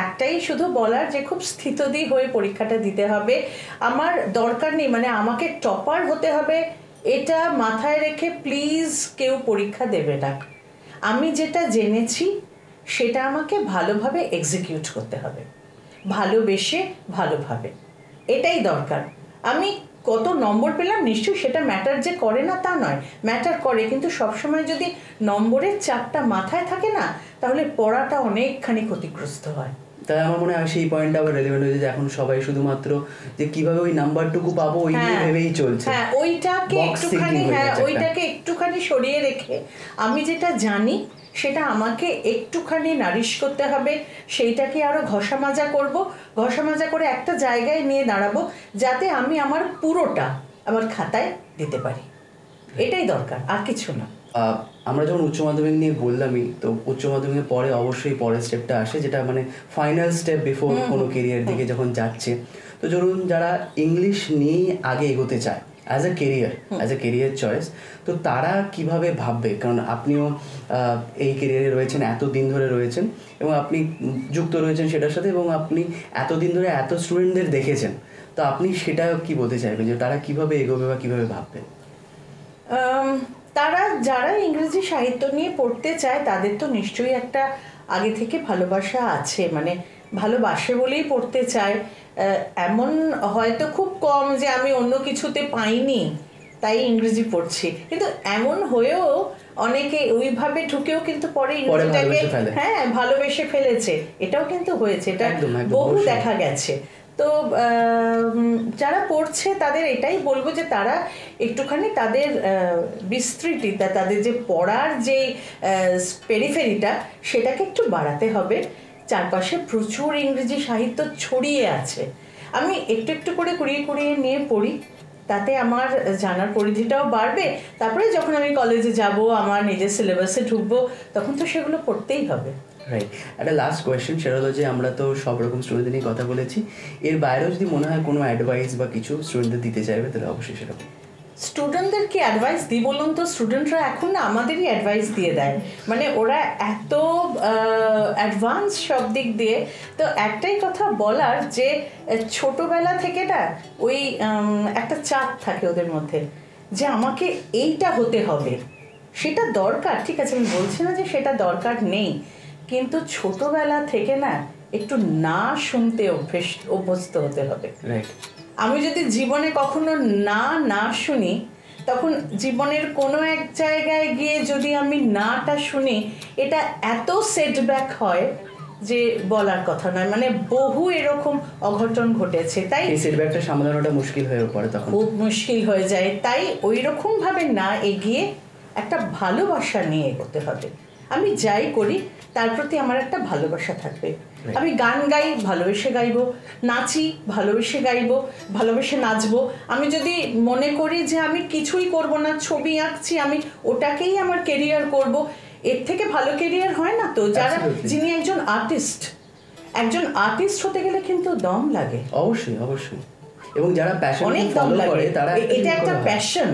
একটাই শুধু বলার যে খুব স্থিতদি হয়ে পরীক্ষাটা দিতে হবে। আমার দরকার নেই মানে আমাকে টপার হতে হবে এটা মাথায় রেখে প্লিজ কেউ পরীক্ষা দেবে না। আমি যেটা জেনেছি সেটা আমাকে ভালোভাবে এক্সিকিউট করতে হবে, ভালোবেসে ভালোভাবে, এটাই দরকার। আমি কত নম্বর পেলাম নিশ্চয়ই সেটা ম্যাটার যে করে না তা নয়, ম্যাটার করে, কিন্তু সবসময় যদি নম্বরের চাপটা মাথায় থাকে না, তাহলে পড়াটা অনেকখানি ক্ষতিগ্রস্ত হয়। তাই আমার মনে হয় সেই পয়েন্টটা আবার রেলেভেন্ট হয়েছে যে এখন সবাই শুধুমাত্র যে কিভাবে ওই নাম্বারটুকু পাবো ওই নিয়ে ভেবেই চলছে। হ্যাঁ, ওইটাকে একটুখানি সরিয়ে রেখে আমি যেটা জানি সেটা আমাকে একটুখানি নারিশ করতে হবে, সেইটাকে আরো ঘষা মাজা করে একটা জায়গায় নিয়ে দাঁড়াবো যাতে আমি আমার পুরোটা আমার খাতায় দিতে পারি। এটাই দরকার, আর কিছু না। আমরা যখন উচ্চ মাধ্যমিক নিয়ে বললামই, তো উচ্চ মাধ্যমিকের পরে অবশ্যই পরের স্টেপটা আসে, যেটা মানে ফাইনাল স্টেপ বিফোর কোনো কেরিয়ার দিকে যখন যাচ্ছে। তো ধরুন যারা ইংলিশ নিয়েই আগে এগোতে চায় অ্যাজ এ কেরিয়ার চয়েস, তো তারা কিভাবে ভাববে? কারণ আপনিও এই কেরিয়ারে রয়েছেন, এতদিন ধরে রয়েছেন এবং আপনি যুক্ত রয়েছেন সেটার সাথে, এবং আপনি এতদিন ধরে এত স্টুডেন্টদের দেখেছেন, তো আপনি সেটা কি বলতে চাইবেন যে তারা কিভাবে এগোবে বা কিভাবে ভাববে? তারা যারা ইংরেজি সাহিত্য নিয়ে পড়তে চায় তাদের তো নিশ্চয়ই একটা আগে থেকে ভালোবাসা আছে, মানে ভালোবাসে বলেই পড়তে চায়। এমন হয়তো খুব কম যে আমি অন্য কিছুতে পাইনি তাই ইংরেজি পড়ছি, কিন্তু এমন হয়েও অনেকে ওইভাবে ঢুকেও কিন্তু পরে ইংরেজিটাকে ভালোবেসে ফেলেছে, এটাও কিন্তু হয়েছে, এটা বহু দেখা গেছে। তো যারা পড়ছে তাদের এটাই বলবো যে তারা একটুখানি তাদের বিস্তৃতিটা, তাদের যে পড়ার যে পেরিফেরিটা সেটাকে একটু বাড়াতে হবে। চারপাশে প্রচুর ইংরেজি সাহিত্য ছড়িয়ে আছে, আমি একটু একটু করে কুড়িয়ে নিয়ে পড়ি, তাতে আমার জানার পরিধিটাও বাড়বে। তারপরে যখন আমি কলেজে যাব, আমার নিজের সিলেবাসে ঢুকবো, তখন তো সেগুলো পড়তেই হবে। রাইট। একটা লাস্ট কোয়েশ্চেন, সেটা হলো যে আমরা তো সব রকম স্টুডেন্টদের নিয়ে কথা বলেছি, এর বাইরেও যদি মনে হয় কোনো অ্যাডভাইস বা কিছু স্টুডেন্টদের দিতে চাইবে, তাহলে অবশ্যই সেটা। স্টুডেন্টদেরকে অ্যাডভাইস দিই বলুন তো, স্টুডেন্টরা এখন না আমাদেরই অ্যাডভাইস দিয়ে দেয়, মানে ওরা এত অ্যাডভান্স সব দিক দিয়ে। তো একটাই কথা বলার যে ছোটবেলা থেকে না ওই একটা চাপ থাকে ওদের মধ্যে যে আমাকে এইটা হতে হবে, সেটা দরকার, ঠিক আছে, আমি বলছি না যে সেটা দরকার নেই, কিন্তু ছোটবেলা থেকে না একটু না শুনতে অভ্যস্ত হতে হবে। আমি যদি জীবনে কখনো না শুনি, তখন জীবনের কোনো এক জায়গায় গিয়ে যদি আমি নাটা শুনি, এটা এত সেটব্যাক হয় যে বলার কথা নয়, মানে বহু এরকম অঘটন ঘটেছে। তাই এই সেটব্যাকটা সামলানোটা মুশকিল হয়ে পড়ে, তখন খুব মুশকিল হয়ে যায়। তাই ওই রকম ভাবে না এগিয়ে একটা ভালোবাসা নিয়ে এগোতে হবে। আমি যাই করি তার প্রতি আমার একটা ভালোবাসা থাকবে। আমি গান গাই, ভালোবেসে গাইবো, নাচি, ভালোবেসে গাইবো, ভালোবেসে নাচবো। আমি যদি মনে করি যে আমি কিছুই করব না, ছবি আঁকছি, আমি ওটাকেই আমার কেরিয়ার করব, এর থেকে ভালো কেরিয়ার হয় না তো। যিনি একজন আর্টিস্ট হতে গেলে কিন্তু দম লাগে। অবশ্যই অবশ্যই। এবং যারা প্যাশন অনেক দম ফলো করে লাগে, তারা এটা একটা প্যাশন।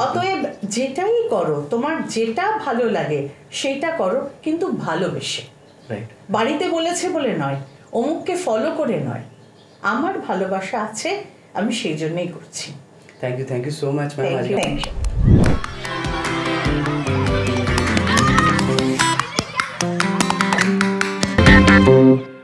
অতএব যেটাই করো, তোমার যেটা ভালো লাগে সেটা করো, কিন্তু ভালোবেসে। রাইট। বাড়িতে বলেছে বলে নয়, অমুককে ফলো করে নয়, আমার ভালোবাসা আছে, আমি সেই জন্যই করছি। Thank you so much ma'am. Thank you.